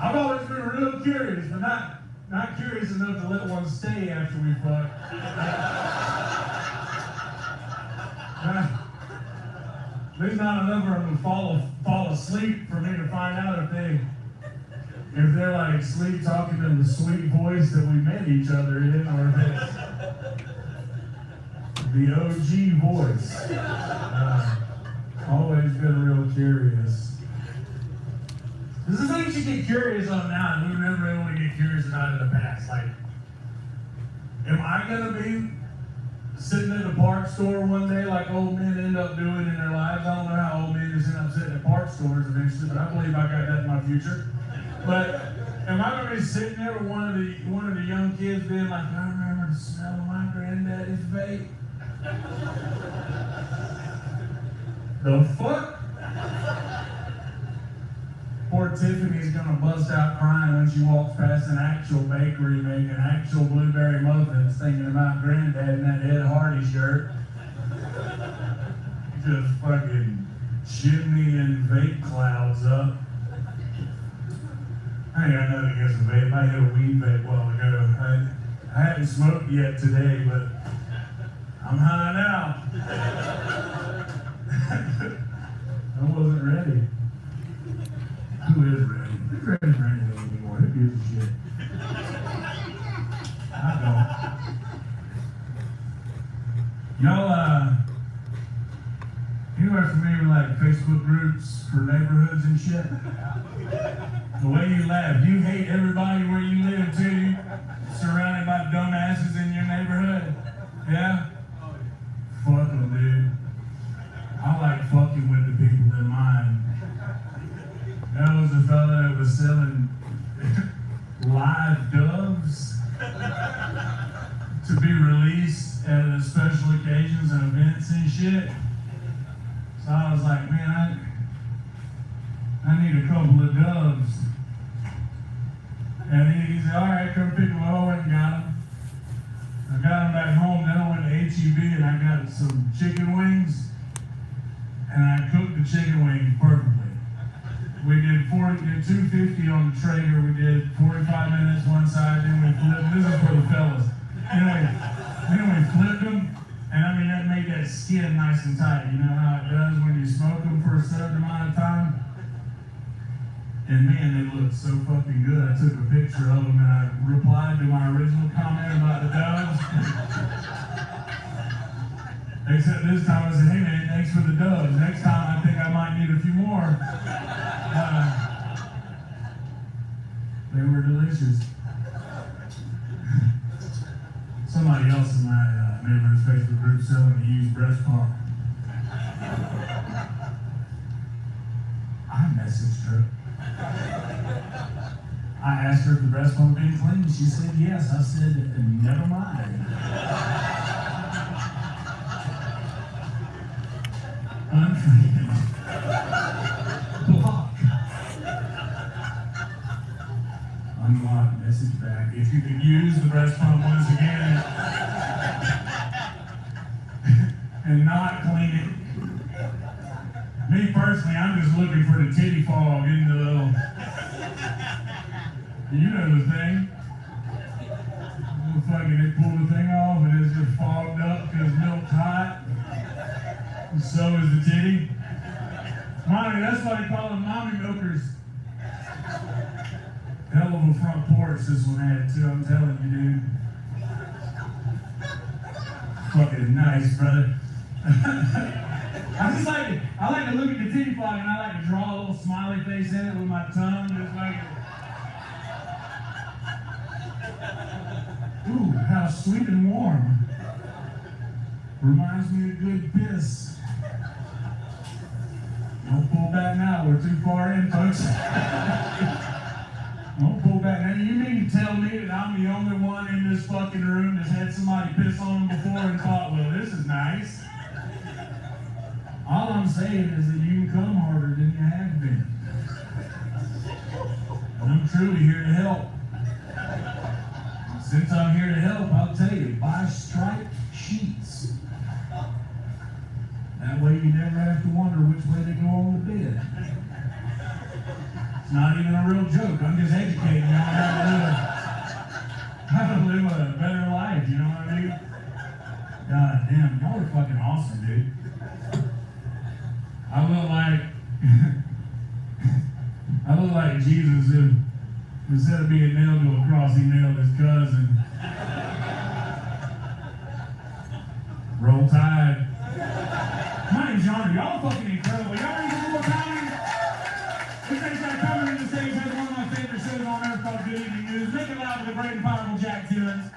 I've always been real curious, but not curious enough to let one stay after we fuck. There's not enough of them to fall asleep for me to find out if they're like sleep talking in the sweet voice that we met each other in, or if it's the OG voice. Always been real curious. This is things you get curious on now, and we never really want to get curious about in the past. Like, am I gonna be sitting at a parts store one day like old men end up doing in their lives? I don't know how old men just end up sitting at parts stores eventually, but I believe I got that in my future. But am I gonna be sitting there with one of the young kids being like, I remember the smell of my granddaddy's vape? The fuck? Poor Tiffany's gonna bust out crying when she walks past an actual bakery making actual blueberry muffins, thinking about Granddad in that Ed Hardy shirt. Just fucking chimneying vape clouds up. I ain't got nothing against a vape. I hit a weed vape a while ago. I haven't smoked yet today, but I'm high now. I wasn't ready. Who is ready? Who's ready for anything anymore? Who gives a shit? I don't. Y'all, anywhere familiar with like Facebook groups for neighborhoods and shit? The way you laugh, you hate everybody where you live too? Surrounded by dumbasses in your neighborhood? Yeah? Fuck them, dude. I like fucking with the people in mine. That was a fella that was selling live doves to be released at special occasions and events and shit. So I was like, man, I need a couple of doves. And he said, all right, come pick them up. I went and got them. I got them back home, then I went to HEB and I got some chicken wings. And I cooked the chicken wings perfectly. We did 250 on the Traeger. We did 45 minutes one side, then we flipped. This is for the fellas. Anyway, Then we flipped them, and I mean, that made that skin nice and tight. You know how it does when you smoke them for a certain amount of time? And man, they looked so fucking good. I took a picture of them and I replied to my original comment about the doves. Except this time I said, hey man, thanks for the doves. Next time I think I might need a few more. They were delicious. Somebody else in my members' Facebook group selling a used breast pump. I messaged her. I asked her if the breast pump being clean. She said yes. I said, never mind. Unfriend. Block. Unlock. Message back. If you could use the breast pump once again and not clean it. Me personally, I'm just looking for the titty fog in the little. You know the thing. Fucking they pull the thing off and it's just fogged up because milk's hot. And so is the titty. Mommy, that's why they call them mommy milkers. Hell of a front porch this one had too, I'm telling you, dude. Fucking nice, brother. I like to look at the titty fog and I like to draw a little smiley face in it with my tongue, just like. Ooh, how sweet and warm. Reminds me of good piss. Don't pull back now, we're too far in, folks. Don't pull back now. You mean to tell me that I'm the only one in this fucking room that's had somebody piss on them before and thought, well, this is nice? All I'm saying is that you can come harder than you have been. And I'm truly here to help. Since I'm here to help, I'll tell you, buy striped sheets. That way you never have to wonder which way they go on the bed. It's not even a real joke. I'm just educating you on how to live a better life, you know what I mean? God damn, y'all are fucking awesome, dude. I look like Jesus if instead of being nailed to a cross, he nailed his cousin. Roll Tide. My name's John. Y'all are fucking incredible. Y'all ready for more time? This thing's got coming in the stage has one of my favorite shows on earth called Good Evening News. Make it loud for the great and powerful Jack Timmons.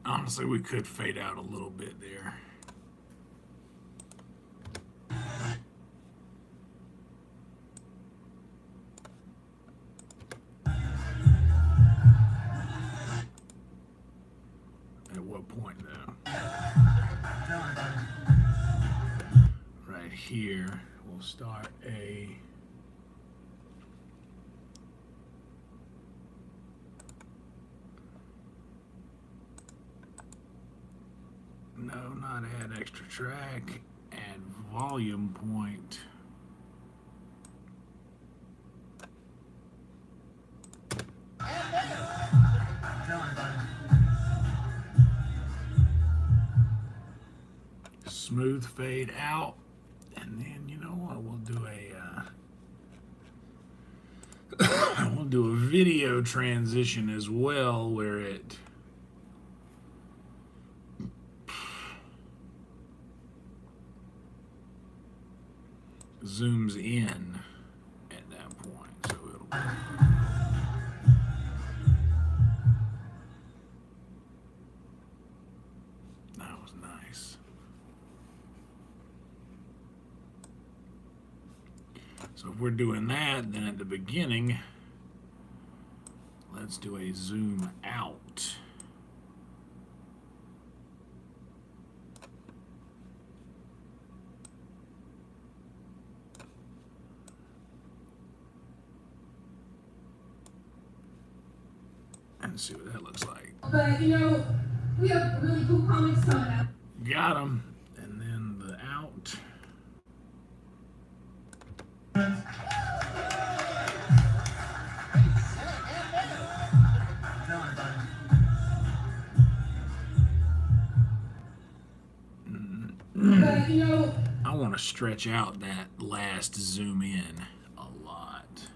Honestly, we could fade out a little bit there. At what point though? Right here, we'll start a no, not add extra track, add volume point. Smooth fade out, and then you know what? We'll do a video transition as well, where it zooms in at that point, so it'll. That was nice. So if we're doing that, then at the beginning, let's do a zoom out. And see what that looks like. But you know, we have really cool comics coming out. Got them. And then the out. But, you know, I want to stretch out that last zoom in a lot.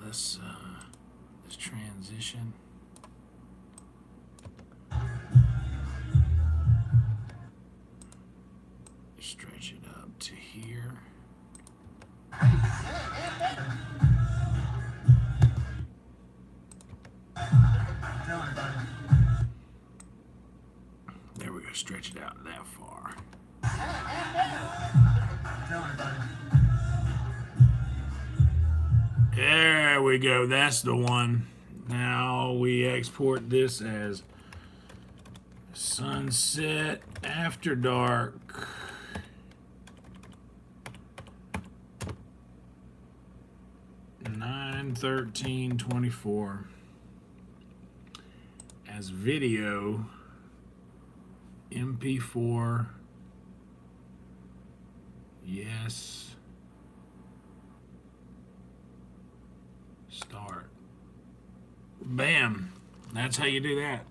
Let's transition. Stretch it up to here. There we go, stretch it out that far. There we go, that's the one. Now we export this as sunset after dark. (9/13/24) as video MP4. Yes. Start. Bam. That's how you do that.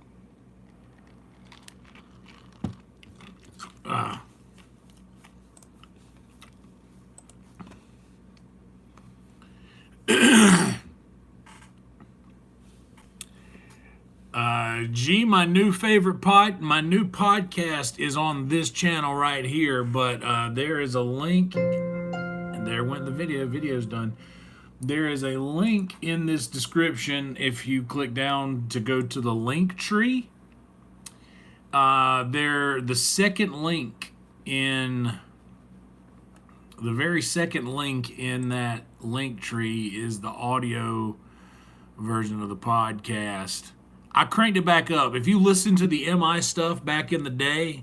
G, my new podcast is on this channel right here, but there is a link, and there went the video. Video's done. There is a link in this description if you click down to go to the link tree. The second link in the very second link in that link tree is the audio version of the podcast. I cranked it back up. If you listen to the MI stuff back in the day,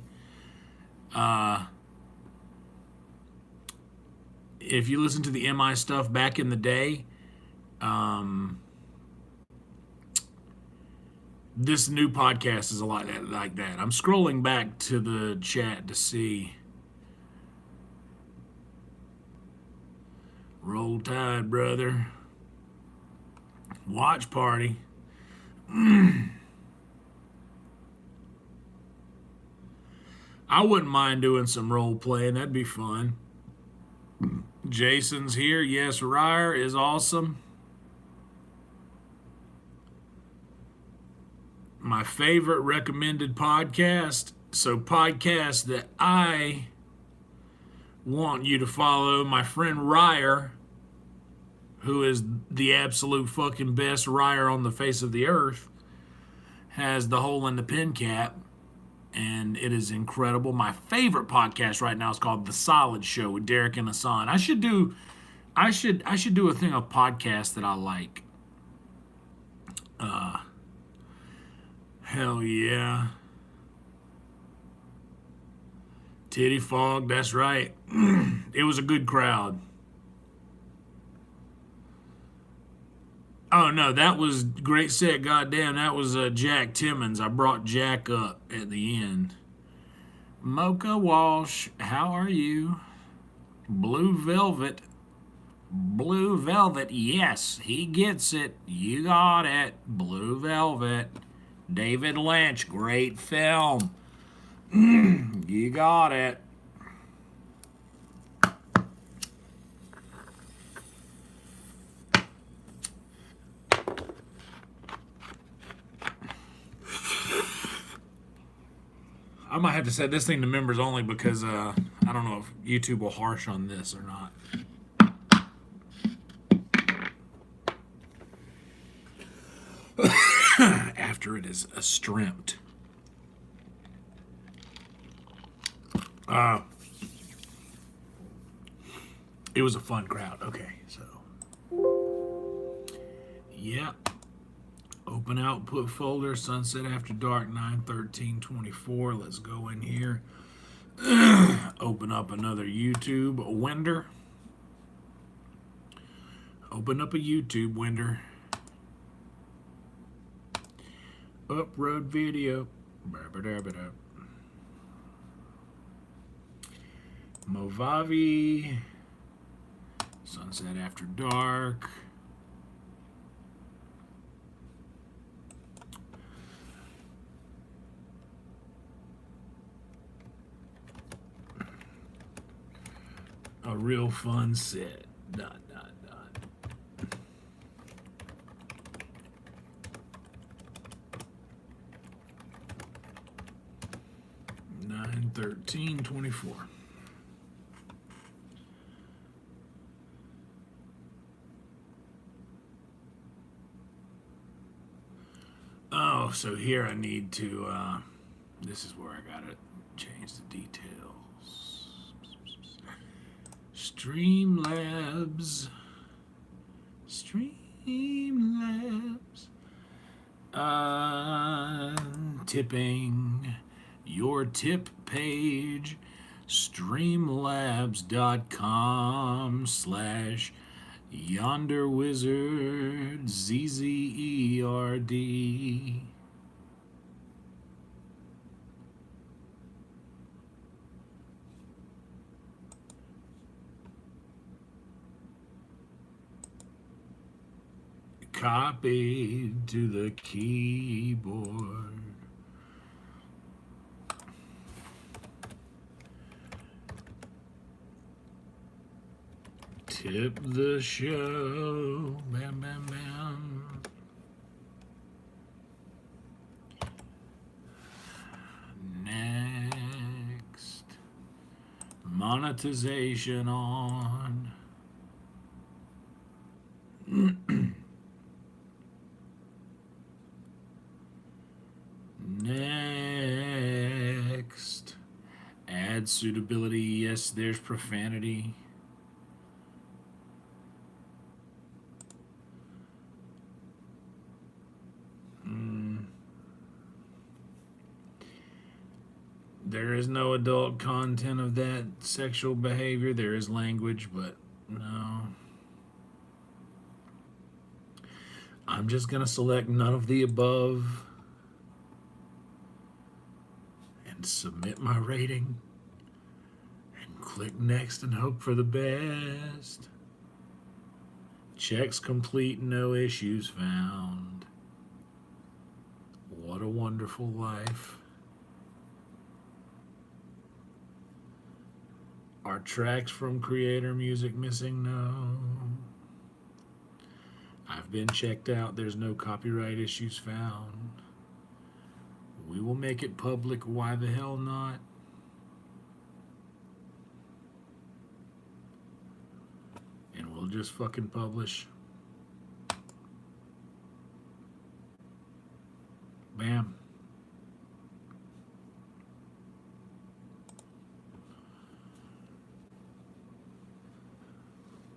this new podcast is a lot like that. I'm scrolling back to the chat to see. Roll Tide, brother. Watch party. I wouldn't mind doing some role playing. That'd be fun. Jason's here. Yes, Ryer is awesome. My favorite recommended podcast. So podcasts that I want you to follow. My friend Ryer, who is the absolute fucking best Ryer on the face of the earth, has The Hole in the Pin Cap, and it is incredible. My favorite podcast right now is called The Solid Show with Derek and Hassan. I should do a thing of podcasts that I like. Hell yeah. Titty Fog, that's right. It was a good crowd. Oh no, that was Great Set. Goddamn, that was Jack Timmons. I brought Jack up at the end. Mocha Walsh, how are you? Blue Velvet. Blue Velvet, yes, he gets it. You got it. Blue Velvet. David Lynch, great film. You got it. I might have to set this thing to members only because I don't know if YouTube will harsh on this or not. After it is stripped. It was a fun crowd. Okay, so. Yeah. Open output folder, Sunset After Dark, 9/13/24. Let's go in here. Open up another YouTube window. Open up a YouTube window. Upload video. Movavi. Sunset After Dark. A real fun set. Dot, dot, dot. 9/13/24. Oh, so here I need to, this is where I gotta change the details. Streamlabs. Tipping your tip page, streamlabs.com/yonderwizard ZZERD. Copied to the keyboard. Tip the show. Bam, bam, bam. Next. Monetization on. Next. Ad suitability. Yes, there's profanity. There is no adult content of that sexual behavior. There is language, but no. I'm just going to select none of the above and submit my rating and click next and hope for the best. Checks complete, no issues found. What a wonderful life. Are tracks from creator music missing? No. I've been checked out. There's no copyright issues found. We will make it public. Why the hell not? And we'll just fucking publish. Bam.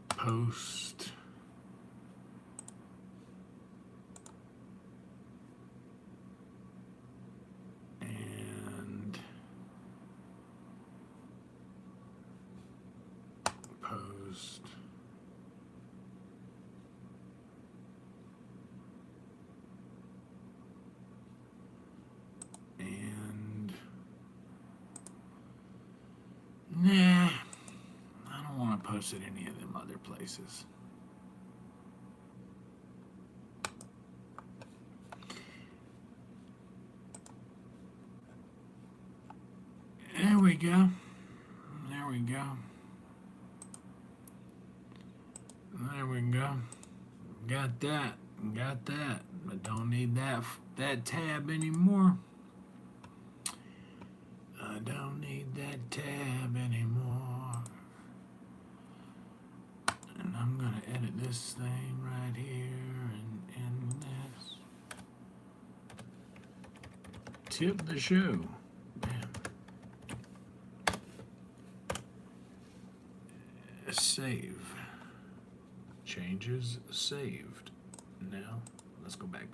Post. And post. And nah, I don't want to post it any of them other places. There we go. There we go. There we go. Got that. Got that. But don't need that tab anymore. I don't need that tab anymore. And I'm gonna edit this thing right here and end this. Tip the show. Bam. Save. Changes saved. Now, let's go back.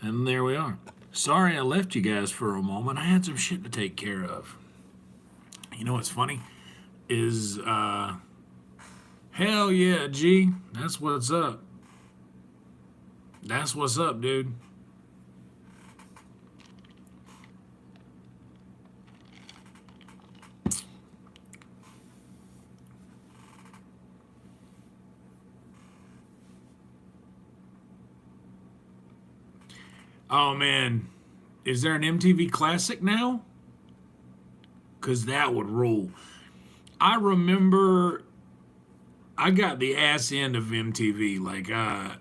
And there we are. Sorry I left you guys for a moment. I had some shit to take care of. You know what's funny? Is, hell yeah, G. That's what's up. That's what's up, dude. Oh man, Is there an MTV Classic now? Because that would rule. I remember I got the ass end of MTV. Like, I'll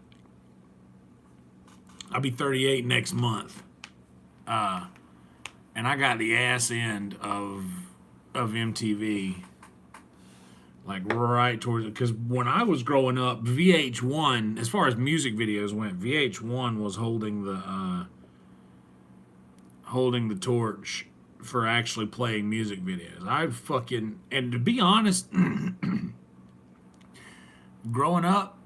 be 38 next month. And I got the ass end of MTV. Like, right towards it. Because when I was growing up, VH1, as far as music videos went, VH1 was holding the torch for actually playing music videos. And to be honest, growing up,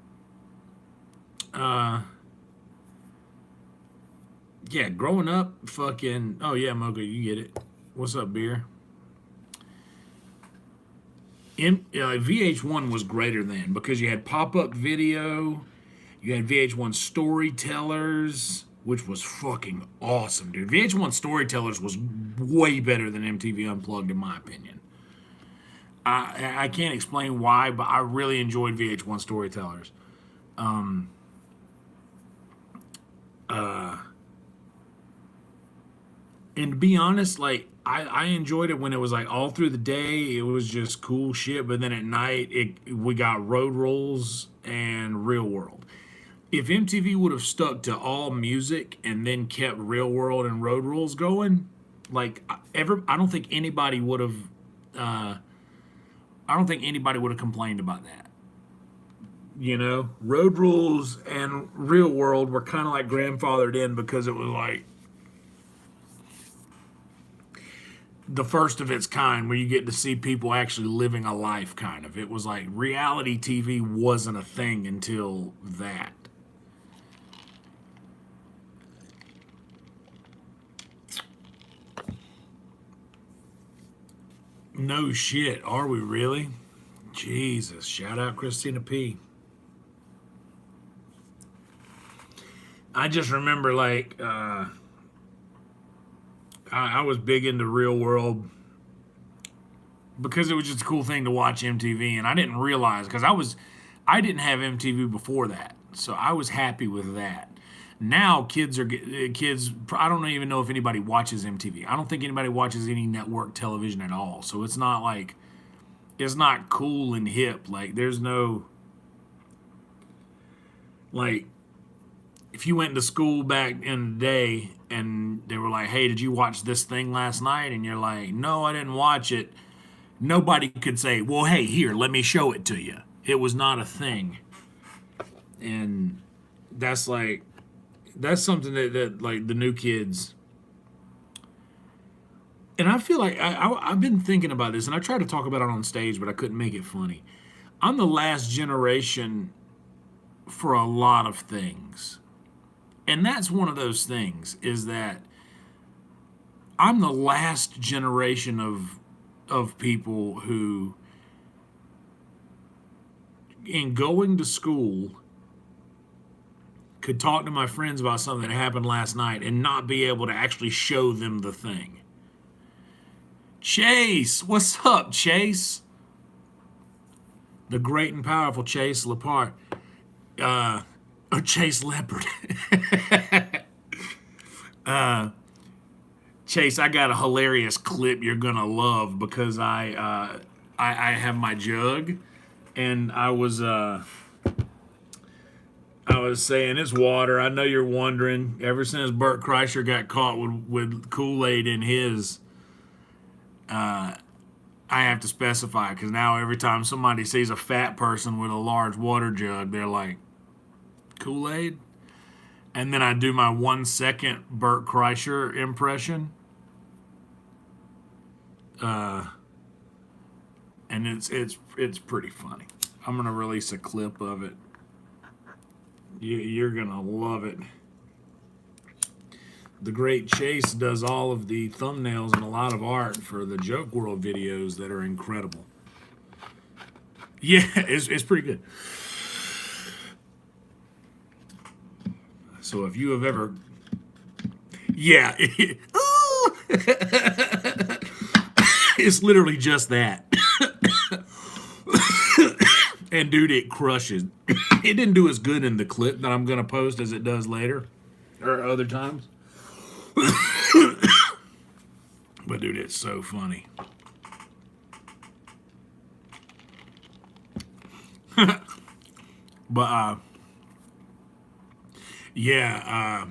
fucking, oh yeah, Mocha, you get it. What's up, beer? VH1 was greater then because you had pop-up video, you had VH1 Storytellers, which was fucking awesome, dude. VH1 Storytellers was way better than MTV Unplugged, in my opinion. I can't explain why, but I really enjoyed VH1 Storytellers. And to be honest, like, I enjoyed it when it was like all through the day, it was just cool shit. But then at night, we got Road Rolls and Real World. If MTV would have stuck to all music and then kept Real World and Road Rules going, like, I don't think anybody would have. I don't think anybody would have complained about that. You know, Road Rules and Real World were kind of like grandfathered in because it was like the first of its kind where you get to see people actually living a life, kind of. It was like reality TV wasn't a thing until that. No shit, are we really? Jesus, shout out Christina P. I just remember, like, I was big into Real World because it was just a cool thing to watch MTV, and I didn't realize, because I didn't have MTV before that, so I was happy with that. Now kids, I don't even know if anybody watches MTV. I don't think anybody watches any network television at all, so it's not like, it's not cool and hip. Like, there's no, like, if you went to school back in the day and they were like, hey, did you watch this thing last night? And you're like, no, I didn't watch it. Nobody could say, well, hey, here, let me show it to you. It was not a thing. And that's like, that's something that like the new kids. And I feel like I've been thinking about this, and I tried to talk about it on stage, but I couldn't make it funny. I'm the last generation for a lot of things. And that's one of those things, is that I'm the last generation of people who, in going to school, could talk to my friends about something that happened last night and not be able to actually show them the thing. Chase, what's up, Chase? The great and powerful Chase Lepard. Or Chase Leopard. Chase, I got a hilarious clip you're gonna love, because I have my jug, and I was saying it's water. I know you're wondering. Ever since Bert Kreischer got caught with Kool-Aid in his, I have to specify, because now every time somebody sees a fat person with a large water jug, they're like, Kool-Aid? And then I do my 1 second Bert Kreischer impression. And it's pretty funny. I'm gonna release a clip of it. You're gonna love it. The great Chase does all of the thumbnails and a lot of art for the Joke World videos that are incredible. Yeah, it's pretty good. So if you have ever, yeah, it's literally just that. And dude, it crushes. It didn't do as good in the clip that I'm gonna post as it does later or other times. But dude, it's so funny. But yeah,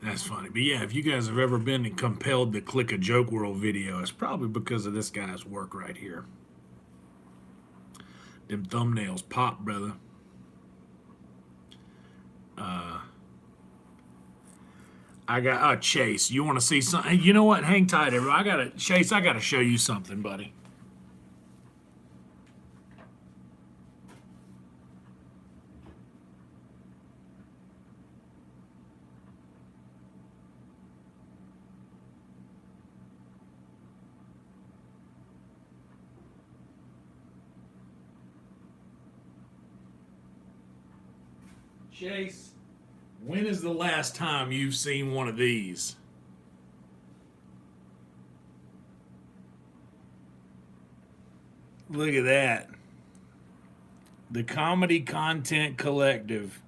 that's funny. But yeah, if you guys have ever been compelled to click a Joke World video, it's probably because of this guy's work right here. Them thumbnails pop, brother. I got Chase. You want to see something? You know what? Hang tight, everybody. Chase. I gotta show you something, buddy. Chase, when is the last time you've seen one of these? Look at that. The Comedy Content Collective.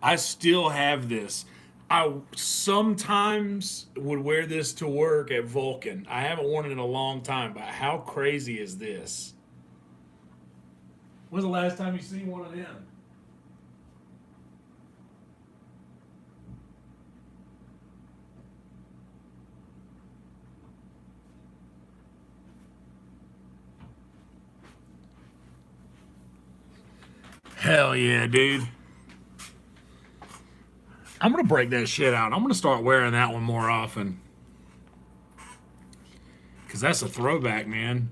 I still have this. I sometimes would wear this to work at Vulcan. I haven't worn it in a long time, but how crazy is this? When's the last time you seen one of them? Hell yeah, dude. I'm going to break that shit out. I'm going to start wearing that one more often. Because that's a throwback, man.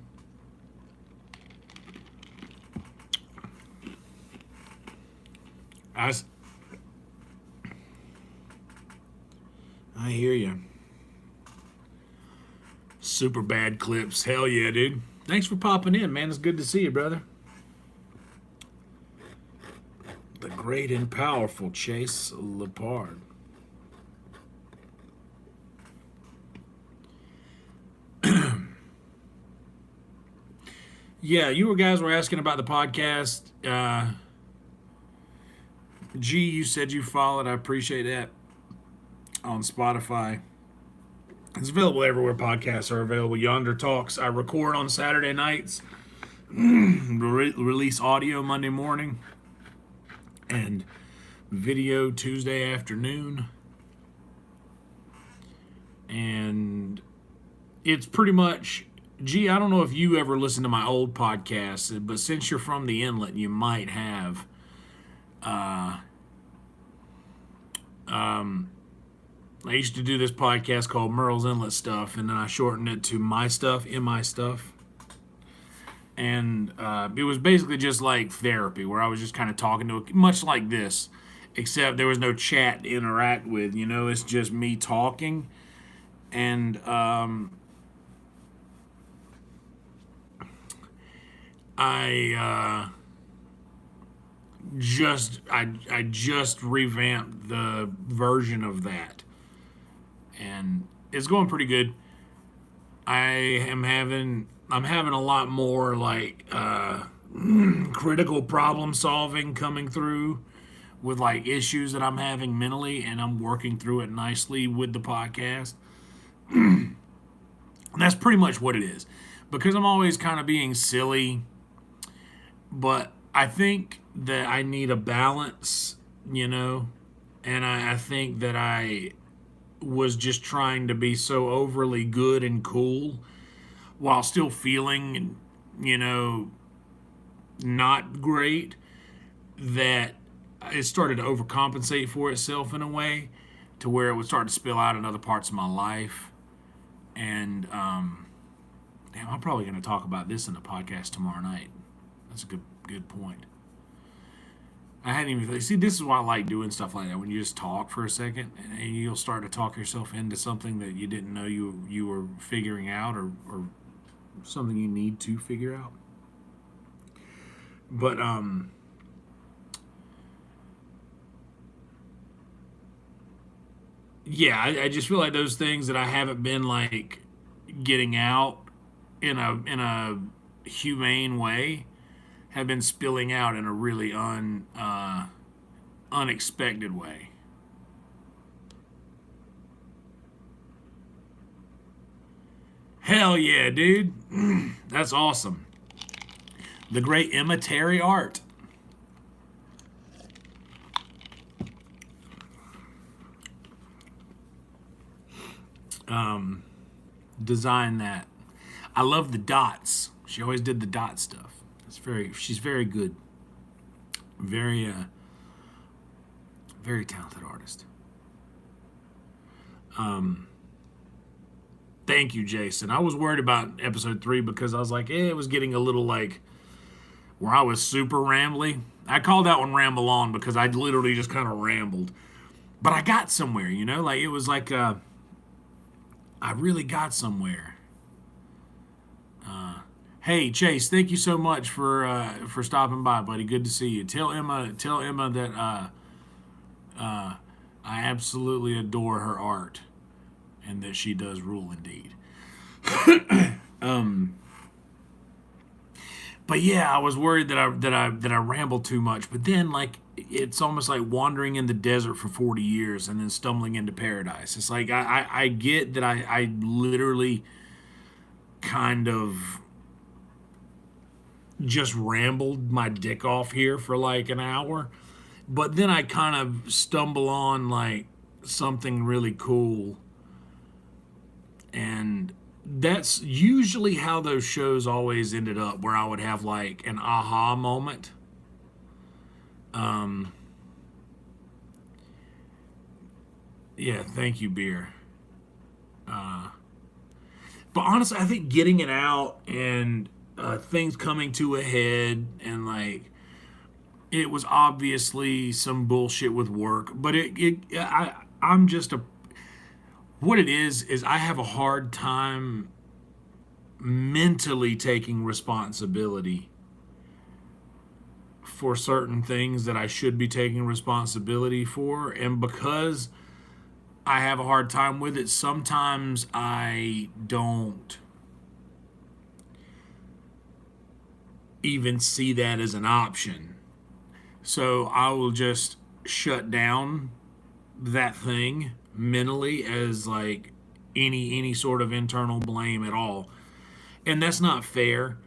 I hear you. Super bad clips. Hell yeah, dude. Thanks for popping in, man. It's good to see you, brother. The great and powerful Chase Lepard. Yeah, you guys were asking about the podcast. G, you said you followed. I appreciate that. On Spotify. It's available everywhere podcasts are available. Yonder Talks. I record on Saturday nights. Release audio Monday morning. And video Tuesday afternoon. And it's pretty much, gee, I don't know if you ever listened to my old podcasts, but since you're from the inlet, you might have. I used to do this podcast called Merle's Inlet Stuff, and then I shortened it to My Stuff, MI Stuff. And it was basically just like therapy, where I was just kind of talking to it, much like this, except there was no chat to interact with. You know, it's just me talking, and I just revamped the version of that, and it's going pretty good. I'm having a lot more like critical problem solving coming through with like issues that I'm having mentally, and I'm working through it nicely with the podcast. And that's pretty much what it is, because I'm always kind of being silly, but I think that I need a balance, you know, and I think that I was just trying to be so overly good and cool while still feeling, you know, not great, that it started to overcompensate for itself in a way to where it would start to spill out in other parts of my life. And damn, I'm probably going to talk about this in the podcast tomorrow night. That's a good point. I hadn't even see. This is why I like doing stuff like that. When you just talk for a second, and you'll start to talk yourself into something that you didn't know you were figuring out, or something you need to figure out. But yeah, I just feel like those things that I haven't been like getting out in a humane way have been spilling out in a really unexpected way. Hell yeah, dude. That's awesome. The great Emma Terry Art. Designed that. I love the dots. She always did the dot stuff. She's very good. Very very talented artist. Thank you, Jason. I was worried about episode 3 because I was like, it was getting a little like where I was super rambly. I called that one Ramble On because I literally just kind of rambled. But I got somewhere, you know? Like, it was like, I really got somewhere. Hey, Chase, thank you so much for stopping by, buddy. Good to see you. Tell Emma that I absolutely adore her art and that she does rule indeed. But yeah, I was worried that I rambled too much. But then, like, it's almost like wandering in the desert for 40 years and then stumbling into paradise. It's like I get that I literally kind of just rambled my dick off here for like an hour, but then I kind of stumble on like something really cool, and that's usually how those shows always ended up, where I would have like an aha moment. Yeah, thank you, beer. But honestly, I think getting it out and things coming to a head, and like, it was obviously some bullshit with work, but I'm just what it is I have a hard time mentally taking responsibility for certain things that I should be taking responsibility for, and because I have a hard time with it, sometimes I don't even see that as an option. So I will just shut down that thing mentally as like any sort of internal blame at all. And that's not fair,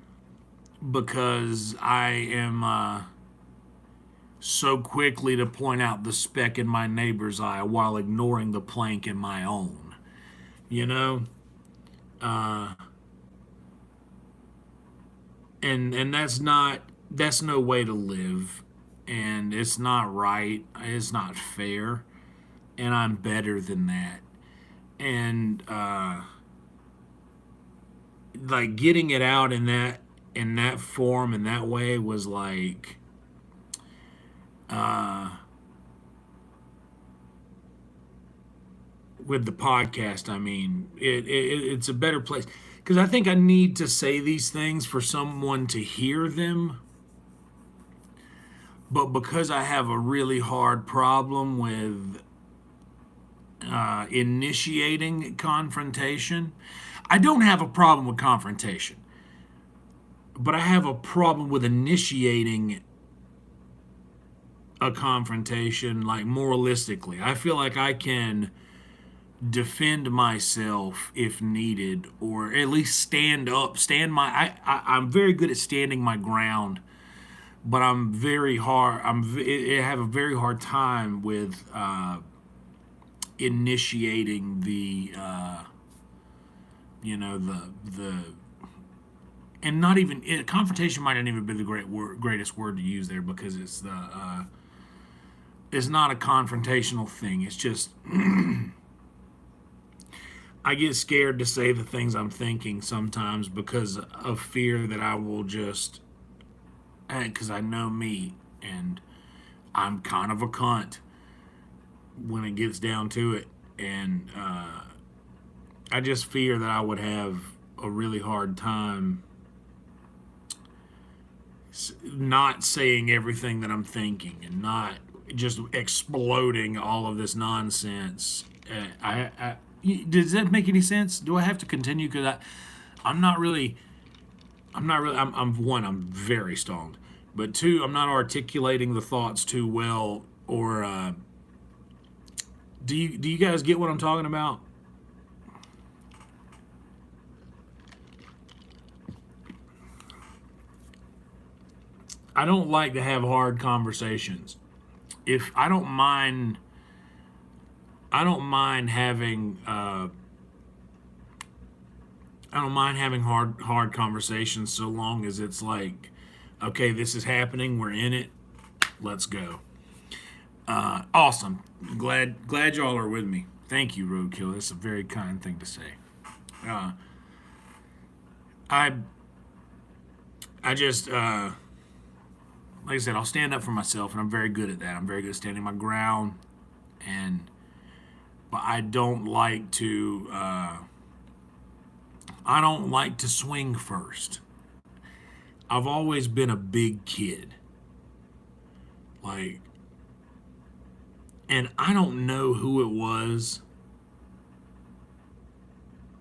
because I am so quickly to point out the speck in my neighbor's eye while ignoring the plank in my own. You know? And that's no way to live, and it's not right, it's not fair, and I'm better than that. And like, getting it out in that form, in that way, was like with the podcast, I mean, it's a better place, because I think I need to say these things for someone to hear them. But because I have a really hard problem with initiating confrontation, I don't have a problem with confrontation, but I have a problem with initiating a confrontation, like, moralistically. I feel like I can defend myself if needed, or at least stand up, I'm very good at standing my ground, but I have a very hard time with initiating the and not even confrontation might not even be the greatest word to use there, because it's not a confrontational thing. It's just I get scared to say the things I'm thinking sometimes, because of fear that I will just, because I know me, and I'm kind of a cunt when it gets down to it, and I just fear that I would have a really hard time not saying everything that I'm thinking, and not just exploding all of this nonsense. Does that make any sense? Do I have to continue? Because I'm not really. I'm one, I'm very stoned. But two, I'm not articulating the thoughts too well or do you guys get what I'm talking about? I don't like to have hard conversations. If I don't mind having I don't mind having hard conversations so long as it's like, okay, this is happening, we're in it, let's go. Awesome. Glad y'all are with me. Thank you, Roadkill. That's a very kind thing to say. Uh, I I just like I said, I'll stand up for myself, and I'm very good at that. I'm very good at standing my ground, and but I don't like to. I don't like to swing first. I've always been a big kid, like, and I don't know who it was,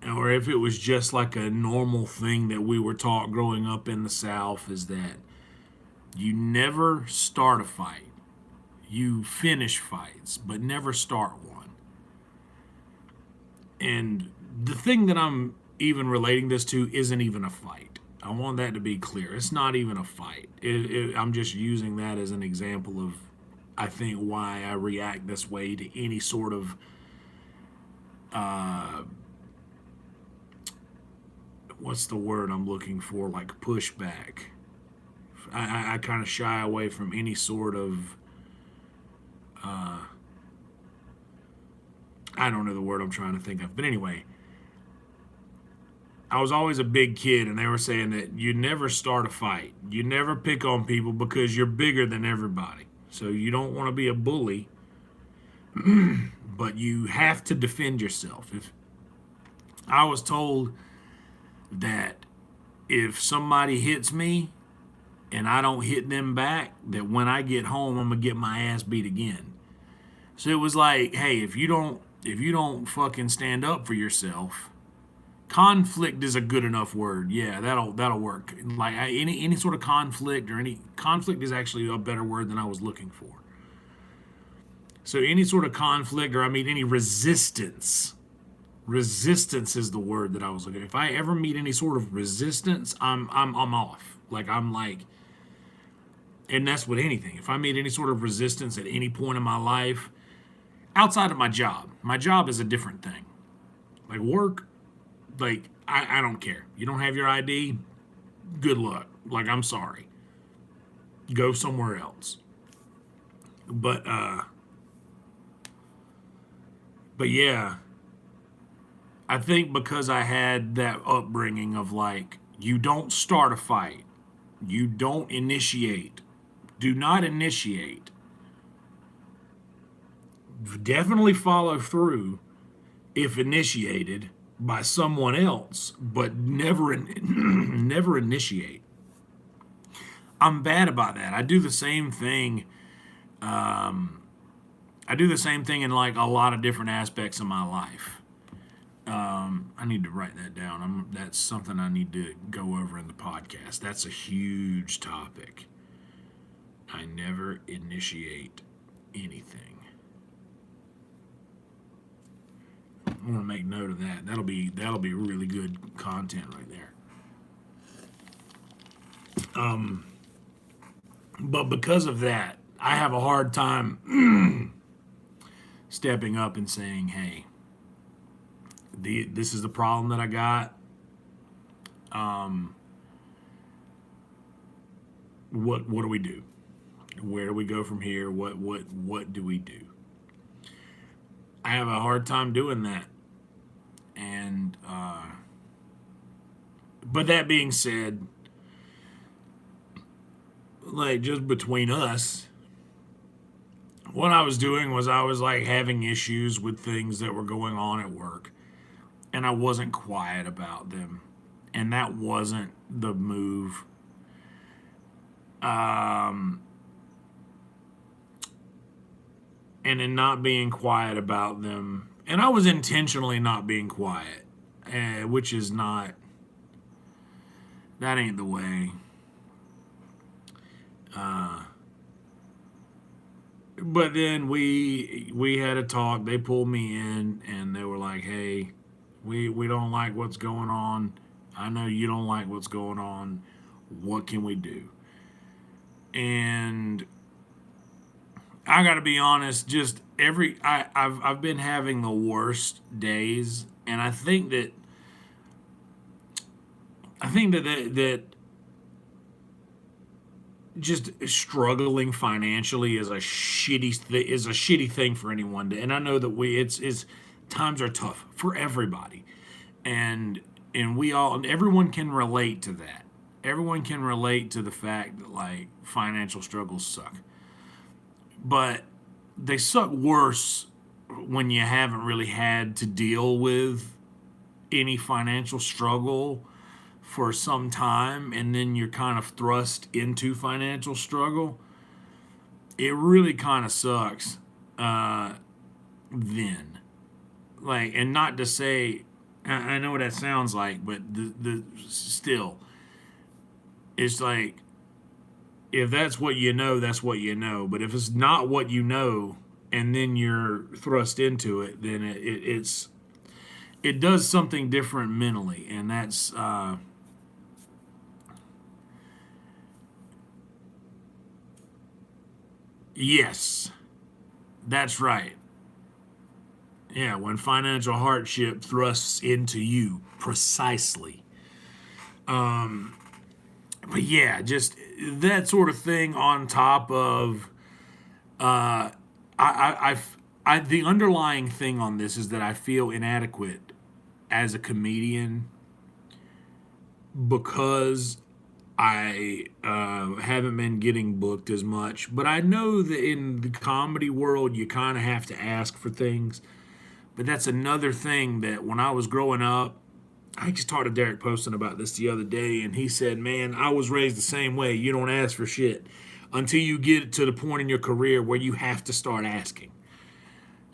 or if it was just like a normal thing that we were taught growing up in the South, is that you never start a fight. You finish fights, but never start one. And the thing that I'm even relating this to isn't even a fight. I want that to be clear. It's not even a fight. I'm just using that as an example of, I think, why I react this way to any sort of what's the word I'm looking for? Like pushback. I kind of shy away from any sort of I don't know the word I'm trying to think of. But anyway, I was always a big kid, and they were saying that you never start a fight. You never pick on people because you're bigger than everybody. So you don't want to be a bully, but you have to defend yourself. If I was told that if somebody hits me and I don't hit them back, that when I get home I'm gonna get my ass beat again. So it was like, hey, if you don't fucking stand up for yourself, conflict is a good enough word. Yeah, that'll work. Like any sort of conflict, or any conflict is actually a better word than I was looking for. So any sort of conflict, or I mean any resistance. Resistance is the word that I was looking for. If I ever meet any sort of resistance, I'm off. Like I'm like, and that's with anything. If I meet any sort of resistance at any point in my life, outside of my job is a different thing. Like work, like I don't care. You don't have your ID, good luck. Like I'm sorry. Go somewhere else. But yeah, I think because I had that upbringing of like, you don't start a fight, you don't initiate, do not initiate, definitely follow through if initiated by someone else, but never never initiate. I'm bad about that. I do the same thing. I do the same thing in like a lot of different aspects of my life. I need to write that down. That's something I need to go over in the podcast. That's a huge topic. I never initiate anything. I want to make note of that. That'll be really good content right there. But because of that, I have a hard time stepping up and saying, "Hey, this is the problem that I got. What do we do? Where do we go from here? What do we do?" I have a hard time doing that, and but that being said, like just between us, what I was doing was I was like having issues with things that were going on at work, and I wasn't quiet about them, and that wasn't the move. And in not being quiet about them, and I was intentionally not being quiet, which is not, that ain't the way. but then we had a talk. They pulled me in, and they were like, "Hey, we don't like what's going on. I know you don't like what's going on. What can we do?" And I got to be honest. Just I've been having the worst days, and I think that just struggling financially is a shitty thing for anyone to, and I know that it's times are tough for everybody, and everyone can relate to that. Everyone can relate to the fact that like financial struggles suck, but they suck worse when you haven't really had to deal with any financial struggle for some time, and then you're kind of thrust into financial struggle. It really kind of sucks then. Like, and not to say, I know what that sounds like, but the still, it's like, if that's what you know, that's what you know. But if it's not what you know, and then you're thrust into it, then it does something different mentally, and that's yes, that's right. Yeah, when financial hardship thrusts into you precisely. But yeah, just that sort of thing on top of the underlying thing on this is that I feel inadequate as a comedian because I haven't been getting booked as much. But I know that in the comedy world, you kind of have to ask for things. But that's another thing that when I was growing up, I just talked to Derek Poston about this the other day, and he said, "Man, I was raised the same way. You don't ask for shit until you get to the point in your career where you have to start asking."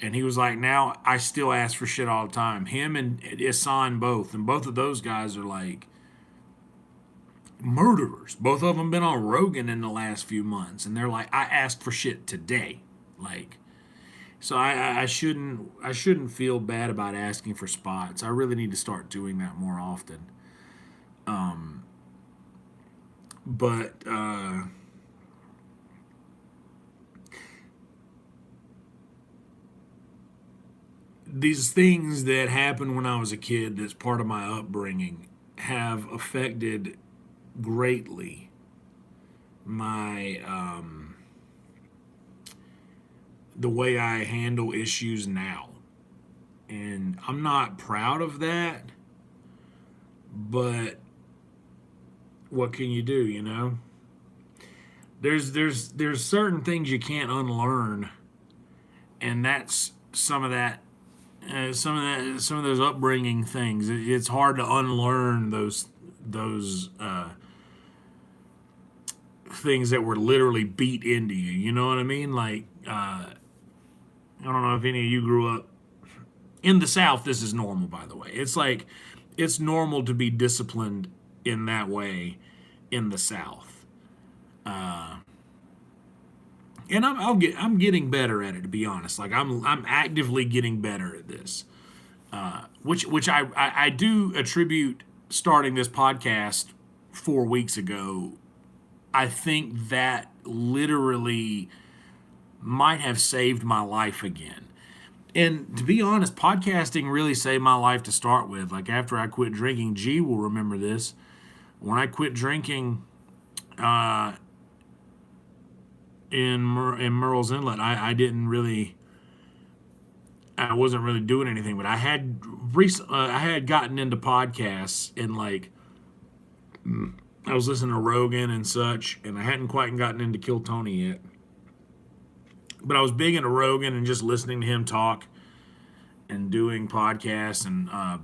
And he was like, "Now I still ask for shit all the time." Him and Isan both, and both of those guys are like murderers. Both of them been on Rogan in the last few months, and they're like, "I asked for shit today." Like, so I shouldn't feel bad about asking for spots. I really need to start doing that more often. But these things that happened when I was a kid, that's part of my upbringing, have affected greatly my the way I handle issues now. And I'm not proud of that, but what can you do, you know? There's certain things you can't unlearn, and that's some of those upbringing things. It's hard to unlearn those things that were literally beat into you. You know what I mean? Like I don't know if any of you grew up in the South. This is normal, by the way. It's like it's normal to be disciplined in that way in the South. And I'm getting better at it, to be honest. Like I'm actively getting better at this, which I do attribute starting this podcast 4 weeks ago. I think that literally might have saved my life again. And to be honest, podcasting really saved my life to start with. Like after I quit drinking, G will remember this. When I quit drinking in Merle's Inlet, I wasn't really doing anything. But I had gotten into podcasts, and like I was listening to Rogan and such, and I hadn't quite gotten into Kill Tony yet. But I was big into Rogan and just listening to him talk and doing podcasts. And a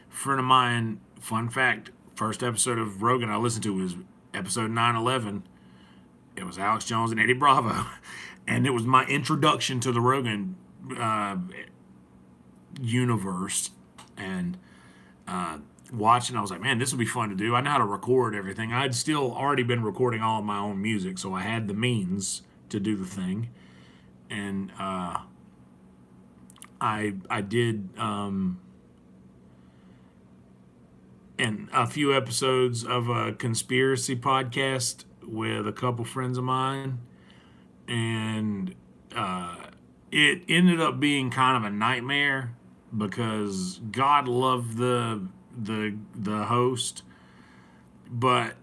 friend of mine, fun fact, first episode of Rogan I listened to was episode 911. It was Alex Jones and Eddie Bravo. And it was my introduction to the Rogan universe. And watching, I was like, man, this would be fun to do. I know how to record everything. I'd still already been recording all of my own music, so I had the means to do the thing. and I did and a few episodes of a conspiracy podcast with a couple friends of mine, and it ended up being kind of a nightmare because God loved the host, but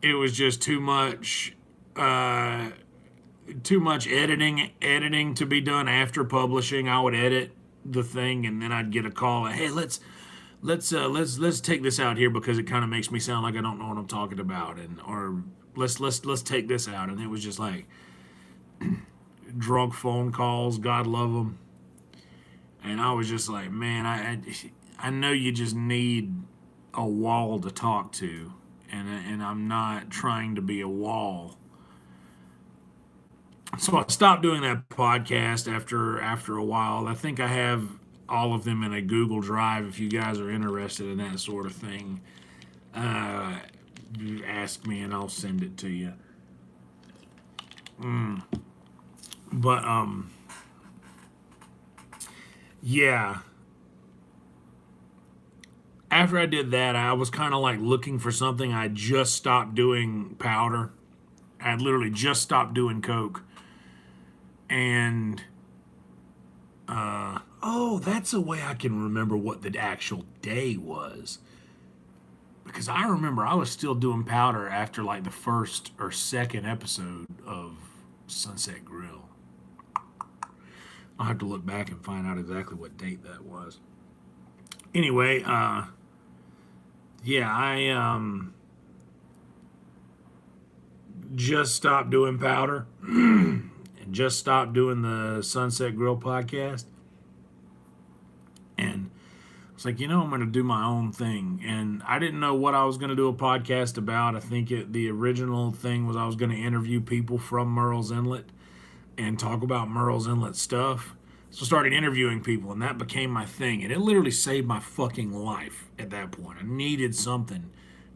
it was just too much editing to be done after publishing. I would edit the thing and then I'd get a call like, hey, let's take this out here because it kind of makes me sound like I don't know what I'm talking about, and or let's take this out. And it was just like drunk phone calls, God love them. And I was just like, man, I know you just need a wall to talk to, and I'm not trying to be a wall. So I stopped doing that podcast after a while. I think I have all of them in a Google Drive. If you guys are interested in that sort of thing, you ask me and I'll send it to you. But yeah. After I did that, I was kind of like looking for something. I just stopped doing powder. I literally just stopped doing coke. And oh, that's a way I can remember what the actual day was. Because I remember I was still doing powder after like the first or second episode of Sunset Grill. I'll have to look back and find out exactly what date that was. Anyway, yeah, I just stopped doing powder and just stopped doing the Sunset Grill podcast. And it's like, I'm going to do my own thing. And I didn't know what I was going to do a podcast about. I think the original thing was I was going to interview people from Murrells Inlet and talk about Murrells Inlet stuff. So I started interviewing people, and that became my thing. And it literally saved my fucking life at that point. I needed something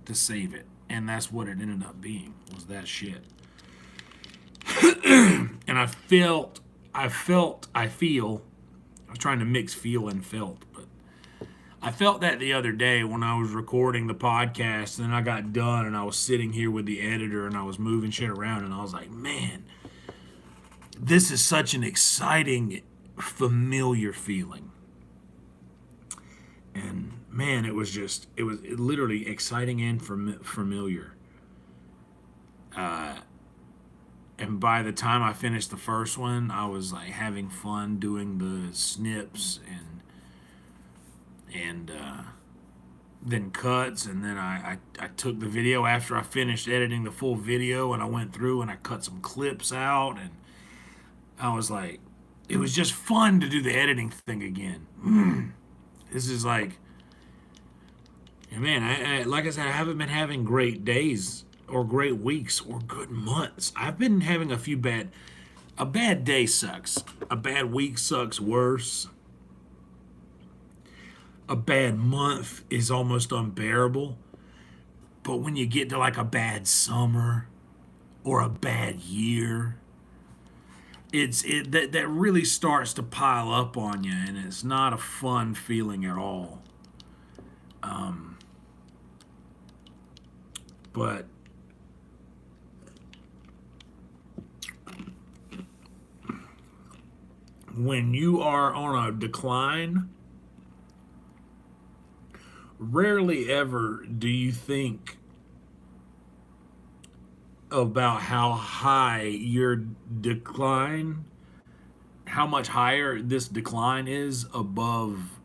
to save it. And that's what it ended up being, was that shit. And I feel, I was trying to mix feel and felt, but I felt that the other day when I was recording the podcast, and then I got done and I was sitting here with the editor and I was moving shit around, and I was like, man, this is such an exciting, familiar feeling. And man, it was literally exciting and familiar. And by the time I finished the first one, I was like having fun doing the snips and then cuts, and then I took the video after I finished editing the full video, and I went through and I cut some clips out, and I was like, it was just fun to do the editing thing again. This is like, man, I like I said, I haven't been having great days or great weeks or good months. I've been having a bad day sucks. A bad week sucks worse. A bad month is almost unbearable. But when you get to like a bad summer or a bad year, that really starts to pile up on you, and it's not a fun feeling at all. But when you are on a decline, rarely ever do you think about how high your decline, how much higher this decline is above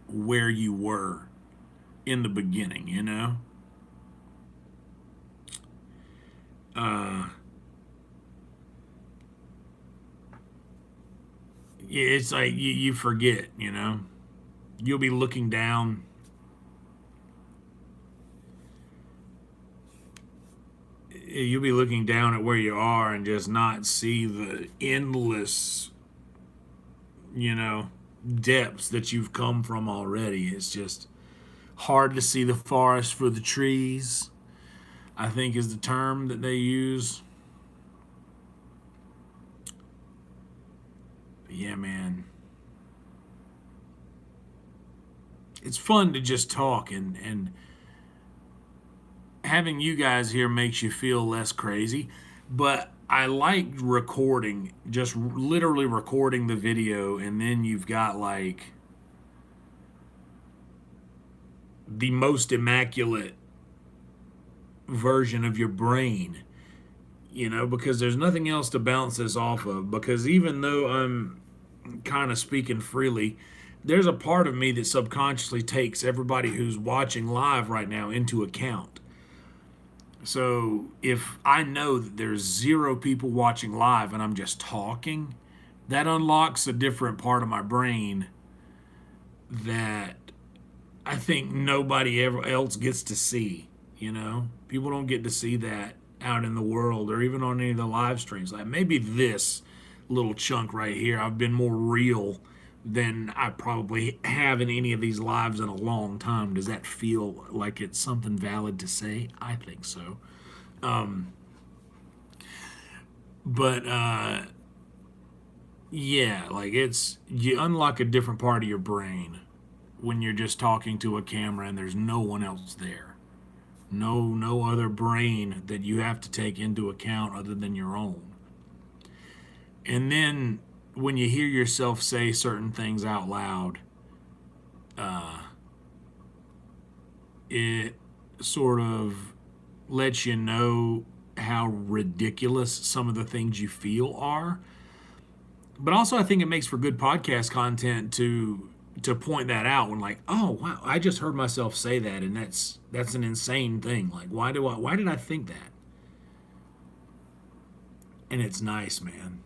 where you were in the beginning, Yeah, it's like you forget, You'll be looking down. You'll be looking down at where you are and just not see the endless, depths that you've come from already. It's just hard to see the forest for the trees, I think is the term that they use. Yeah, man. It's fun to just talk, and having you guys here makes you feel less crazy. But I like recording, just literally recording the video, and then you've got like the most immaculate version of your brain, because there's nothing else to bounce this off of. Because even though I'm kind of speaking freely, there's a part of me that subconsciously takes everybody who's watching live right now into account. So if I know that there's 0 people watching live and I'm just talking, that unlocks a different part of my brain that I think nobody ever else gets to see. People don't get to see that out in the world or even on any of the live streams. Like maybe this little chunk right here, I've been more real than I probably have in any of these lives in a long time. Does that feel like it's something valid to say? I think so. But yeah, like you unlock a different part of your brain when you're just talking to a camera and there's no one else there. No other brain that you have to take into account other than your own. And then when you hear yourself say certain things out loud, it sort of lets you know how ridiculous some of the things you feel are. But also I think it makes for good podcast content to point that out when like, oh wow, I just heard myself say that, and that's an insane thing. Like why did I think that? And it's nice, man.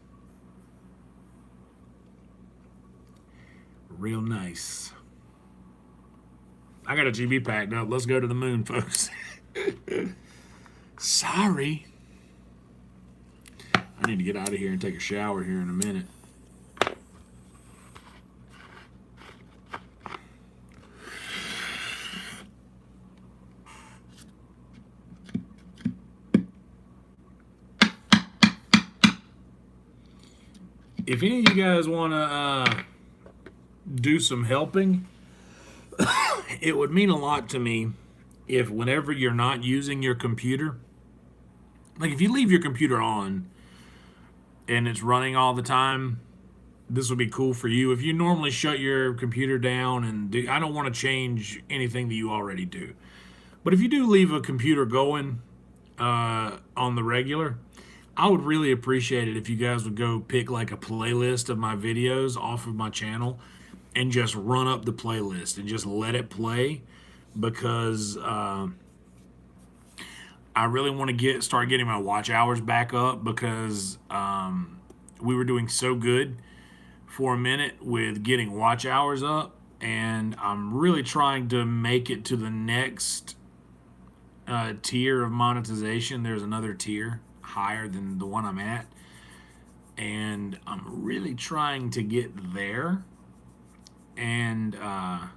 Real nice. I got a TV packed up. Let's go to the moon, folks. Sorry. I need to get out of here and take a shower here in a minute. If any of you guys want to do some helping, it would mean a lot to me if whenever you're not using your computer, like if you leave your computer on and it's running all the time, this would be cool for you. If you normally shut your computer down I don't want to change anything that you already do. But if you do leave a computer going on the regular, I would really appreciate it if you guys would go pick like a playlist of my videos off of my channel and just run up the playlist and just let it play, because I really want to start getting my watch hours back up, because we were doing so good for a minute with getting watch hours up, and I'm really trying to make it to the next tier of monetization. There's another tier higher than the one I'm at, and I'm really trying to get there. And I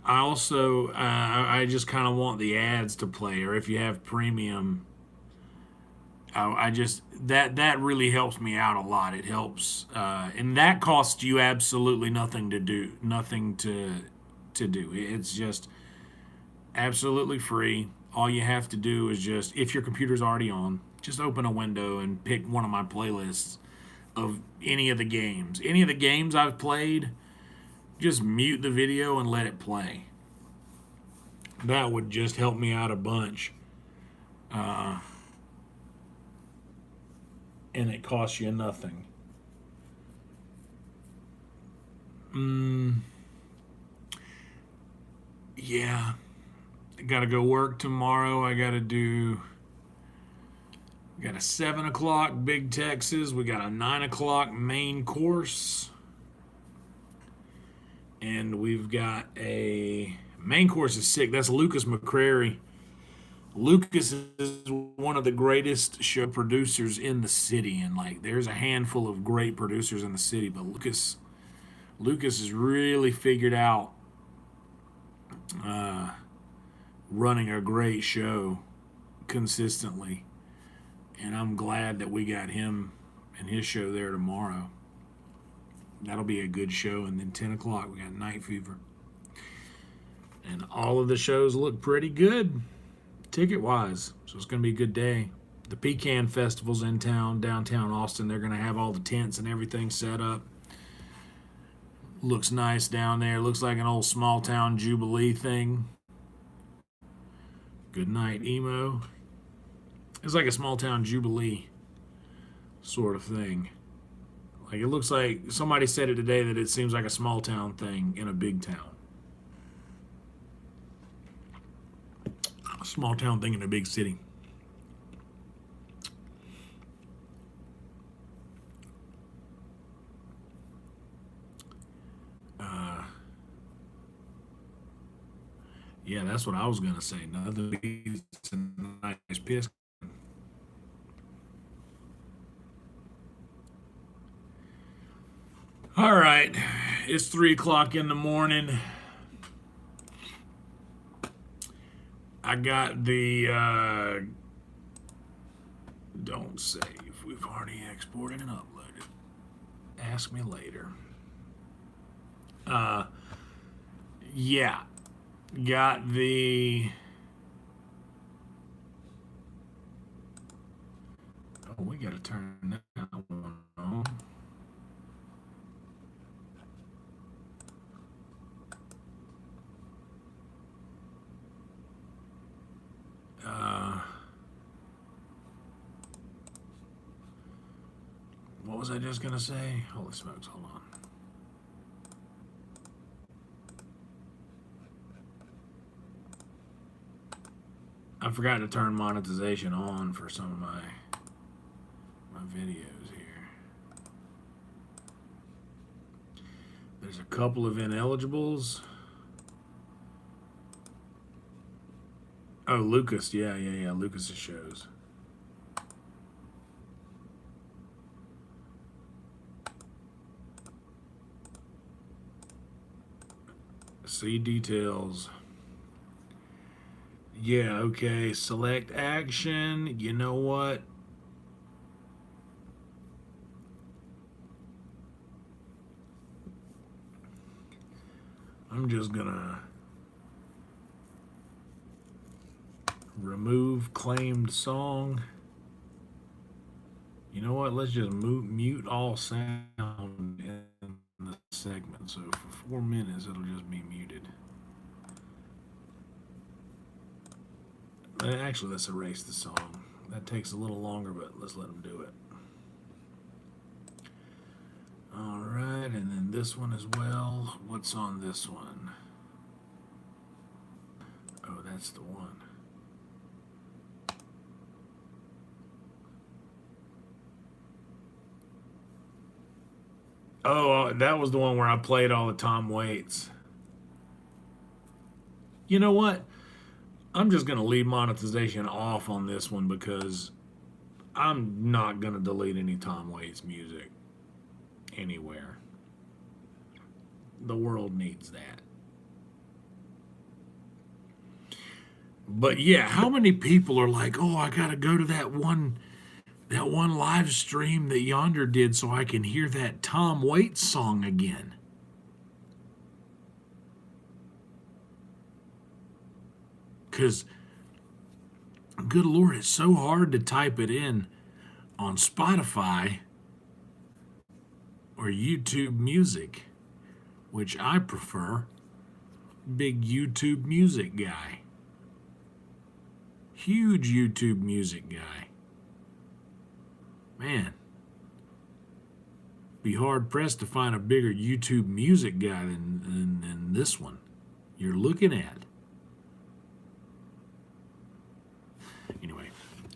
also I just kind of want the ads to play, or if you have premium, I just that really helps me out a lot. It helps, and that costs you absolutely nothing to do, nothing to do. It's just absolutely free. All you have to do is just, if your computer's already on, just open a window and pick one of my playlists of any of the games. Any of the games I've played, just mute the video and let it play. That would just help me out a bunch. And it costs you nothing. Yeah. I gotta go work tomorrow. I got a 7 o'clock Big Texas. We got a 9 o'clock main course. And we've got a main course is sick. That's Lucas McCrary. Lucas is one of the greatest show producers in the city, and like there's a handful of great producers in the city, but Lucas has really figured out running a great show consistently. And I'm glad that we got him and his show there tomorrow. That'll be a good show. And then 10 o'clock, we got Night Fever. And all of the shows look pretty good ticket-wise. So it's going to be a good day. The Pecan Festival's in town, downtown Austin. They're going to have all the tents and everything set up. Looks nice down there. Looks like an old small town Jubilee thing. Good night, emo. It's like a small town Jubilee sort of thing. Like, it looks like somebody said it today that it seems like a small town thing in a big town. A small town thing in a big city. Yeah, that's what I was gonna say. Nothing beats a nice piss. All right, it's 3 o'clock in the morning. I got the don't say if we've already exported and uploaded. Ask me later. Yeah. Got the we gotta turn that one on. What was I just gonna say? Holy smokes, hold on. I forgot to turn monetization on for some of my videos here. There's a couple of ineligibles. Oh, Lucas, yeah, Lucas's shows. See details. Yeah, okay. Select action. You know what? I'm just gonna remove claimed song. You know what? Let's just mute all sound in the segment. So for 4 minutes, it'll just be muted. Actually, let's erase the song. That takes a little longer, but let's let them do it. All right, and then this one as well. What's on this one? Oh, that's the one. Oh, that was the one where I played all the Tom Waits. You know what? I'm just going to leave monetization off on this one because I'm not going to delete any Tom Waits music anywhere. The world needs that. But yeah, how many people are like, oh, I got to go to that one live stream that Yonder did so I can hear that Tom Waits song again? Because, good Lord, it's so hard to type it in on Spotify or YouTube Music, which I prefer. Big YouTube Music guy. Huge YouTube Music guy. Man, be hard pressed to find a bigger YouTube Music guy than this one you're looking at. Anyway,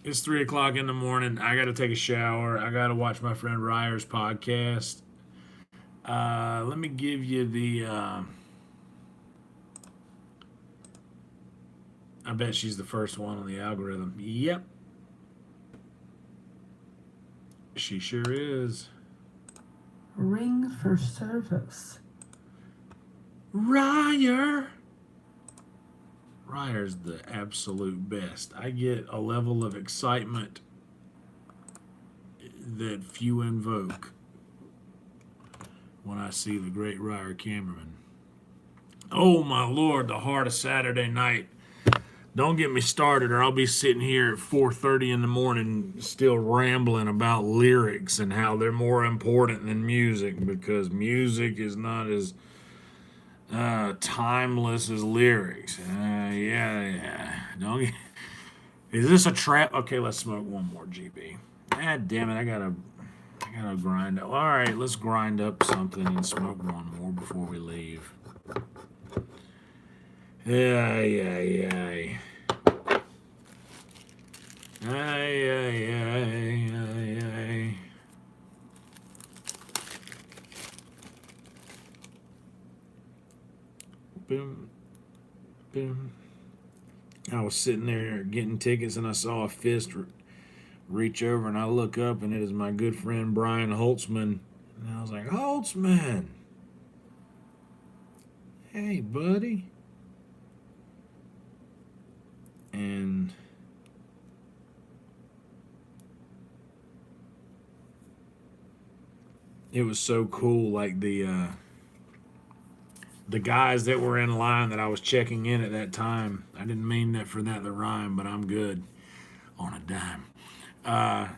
it's 3 o'clock in the morning. I got to take a shower. I got to watch my friend Ryer's podcast. Let me give you the. I bet she's the first one on the algorithm. Yep. She sure is. Ring for service. Ryer. Ryer's the absolute best. I get a level of excitement that few invoke when I see the great Ryer Cameraman. Oh my Lord, the heart of Saturday night. Don't get me started, or I'll be sitting here at 4:30 in the morning still rambling about lyrics and how they're more important than music, because music is not as timeless as lyrics. Yeah. Don't get, is this a trap? Okay, let's smoke one more, GB. God damn it, I gotta grind up. All right, let's grind up something and smoke one more before we leave. Yeah. Ay. Boom. I was sitting there getting tickets and I saw a fist reach over and I look up and it is my good friend Brian Holtzman. And I was like, Holtzman! Hey, buddy. And it was so cool, like the guys that were in line that I was checking in at that time. I didn't mean that for that to rhyme, but I'm good on a dime. I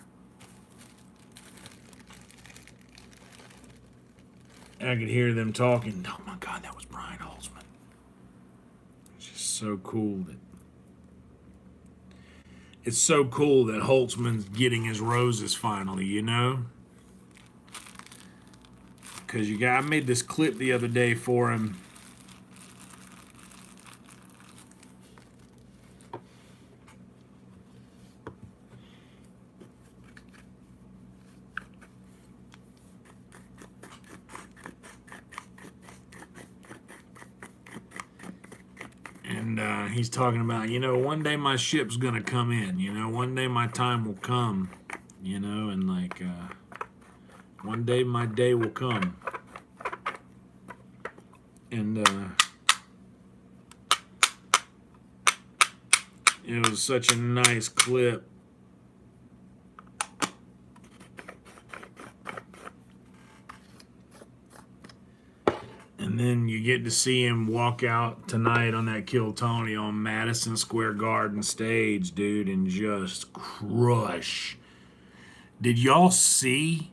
could hear them talking. Oh my God, that was Brian Holtzman. It's just so cool that Holtzman's getting his roses finally, you know? Because I made this clip the other day for him. And he's talking about, one day my ship's going to come in, one day my time will come, and like, one day my day will come. And it was such a nice clip. And then you get to see him walk out tonight on that Kill Tony on Madison Square Garden stage, dude, and just crush. Did y'all see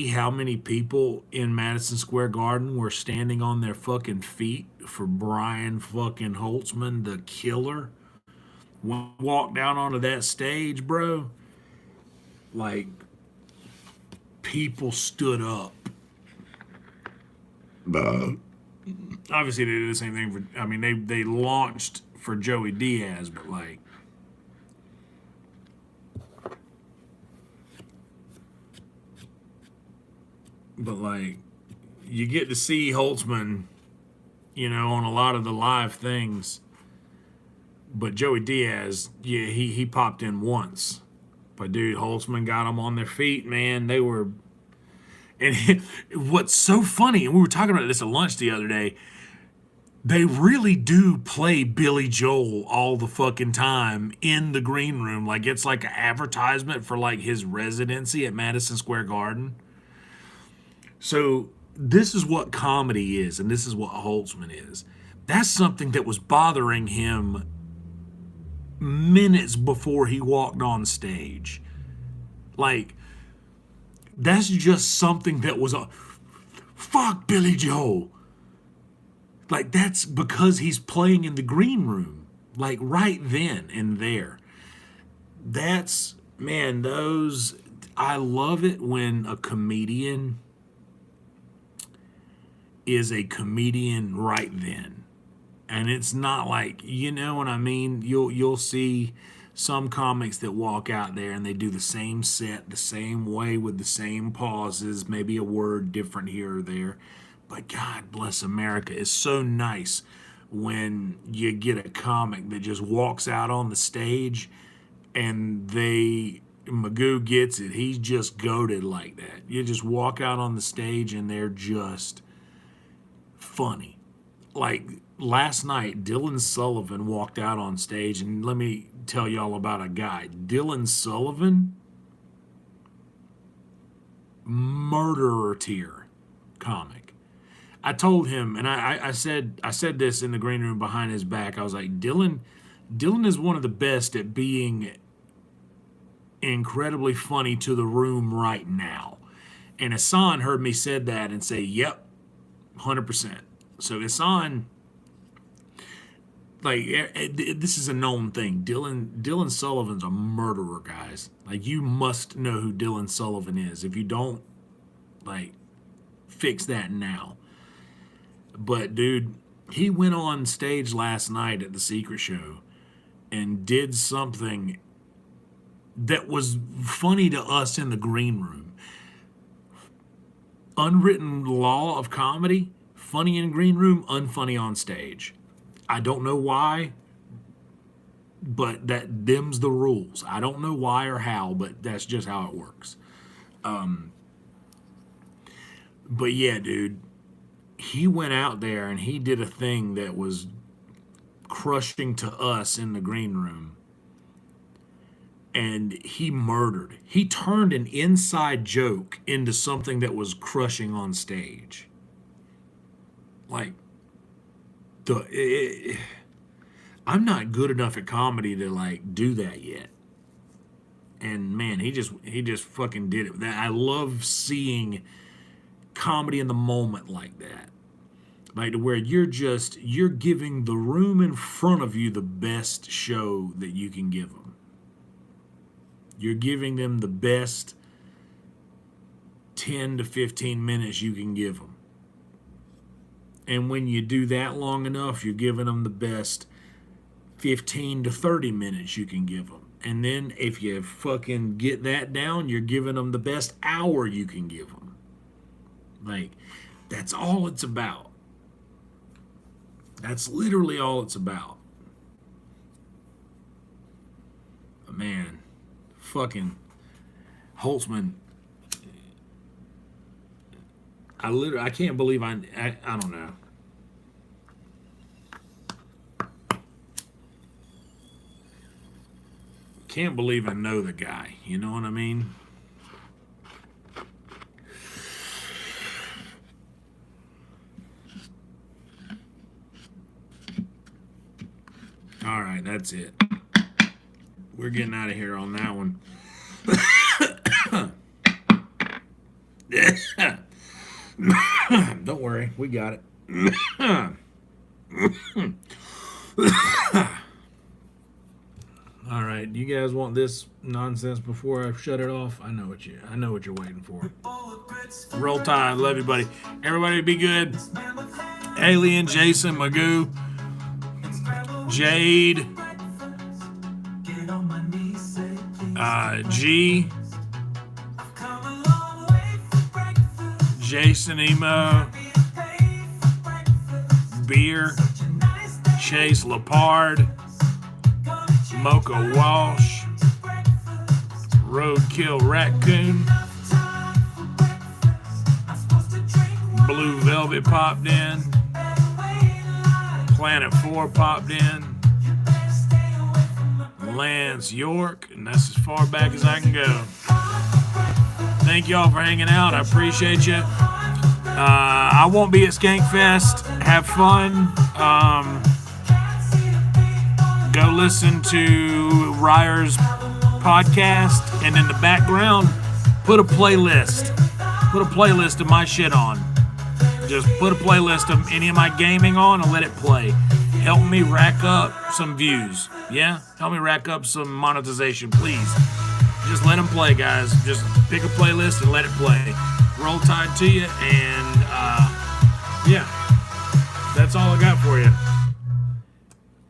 how many people in Madison Square Garden were standing on their fucking feet for Brian fucking Holtzman, the killer? When he walked down onto that stage, bro, like, people stood up. Obviously, they did the same thing they launched for Joey Diaz, but like, you get to see Holtzman, on a lot of the live things. But Joey Diaz, yeah, he popped in once. But dude, Holtzman got them on their feet, man. They were. And what's so funny, and we were talking about this at lunch the other day, they really do play Billy Joel all the fucking time in the green room. Like, it's like an advertisement for like his residency at Madison Square Garden. So this is what comedy is, and this is what Holtzman is. That's something that was bothering him minutes before he walked on stage. Like, that's just something that was fuck Billy Joel. Like, that's because he's playing in the green room, like right then and there. That's, man, I love it when a comedian is a comedian right then. And it's not like, you know what I mean? You'll see some comics that walk out there and they do the same set the same way with the same pauses, maybe a word different here or there. But God bless America, it's so nice when you get a comic that just walks out on the stage and Magoo gets it. He's just goated like that. You just walk out on the stage and they're just funny. Like last night, Dylan Sullivan walked out on stage, and let me tell y'all about a guy. Dylan Sullivan murderer tier comic. I told him, and I said this in the green room behind his back. I was like, Dylan is one of the best at being incredibly funny to the room right now. And Hassan heard me said that and say, yep, 100%. So Hassan, like, this is a known thing. Dylan Sullivan's a murderer, guys. Like, you must know who Dylan Sullivan is. If you don't, like, fix that now. But, dude, he went on stage last night at the Secret Show and did something that was funny to us in the green room. Unwritten law of comedy, funny in green room, unfunny on stage. I don't know why, but them's the rules. I don't know why or how, but that's just how it works. But yeah, dude, he went out there and he did a thing that was crushing to us in the green room. And he murdered. He turned an inside joke into something that was crushing on stage. Like, I'm not good enough at comedy to, like, do that yet. And man, he just fucking did it. I love seeing comedy in the moment like that. Like, to where you're giving the room in front of you the best show that you can give them. You're giving them the best 10 to 15 minutes you can give them. And when you do that long enough, you're giving them the best 15 to 30 minutes you can give them. And then if you fucking get that down, you're giving them the best hour you can give them. Like, that's all it's about. That's literally all it's about. But man, fucking Holtzman, I can't believe I don't know. Can't believe I know the guy. You know what I mean? All right, that's it. We're getting out of here on that one. Don't worry, we got it. All right, you guys want this nonsense before I shut it off? I know what you're waiting for. Roll Tide, love you, buddy. Everybody be good. Alien, Jason, Magoo, Jade, G, Jason, Emo, Beer, Chase Lepard, Mocha Walsh, Roadkill Raccoon, Blue Velvet popped in, Planet 4 popped in, Lance York, and that's as far back as I can go. Thank y'all for hanging out. I appreciate you. I won't be at Skankfest. Have fun. Go listen to Ryer's podcast, and in the background, put a playlist. Put a playlist of my shit on. Just put a playlist of any of my gaming on and let it play. Help me rack up some views. Yeah? Help me rack up some monetization, please. Just let them play, guys. Just pick a playlist and let it play. Roll Tide to you, and yeah, that's all I got for you.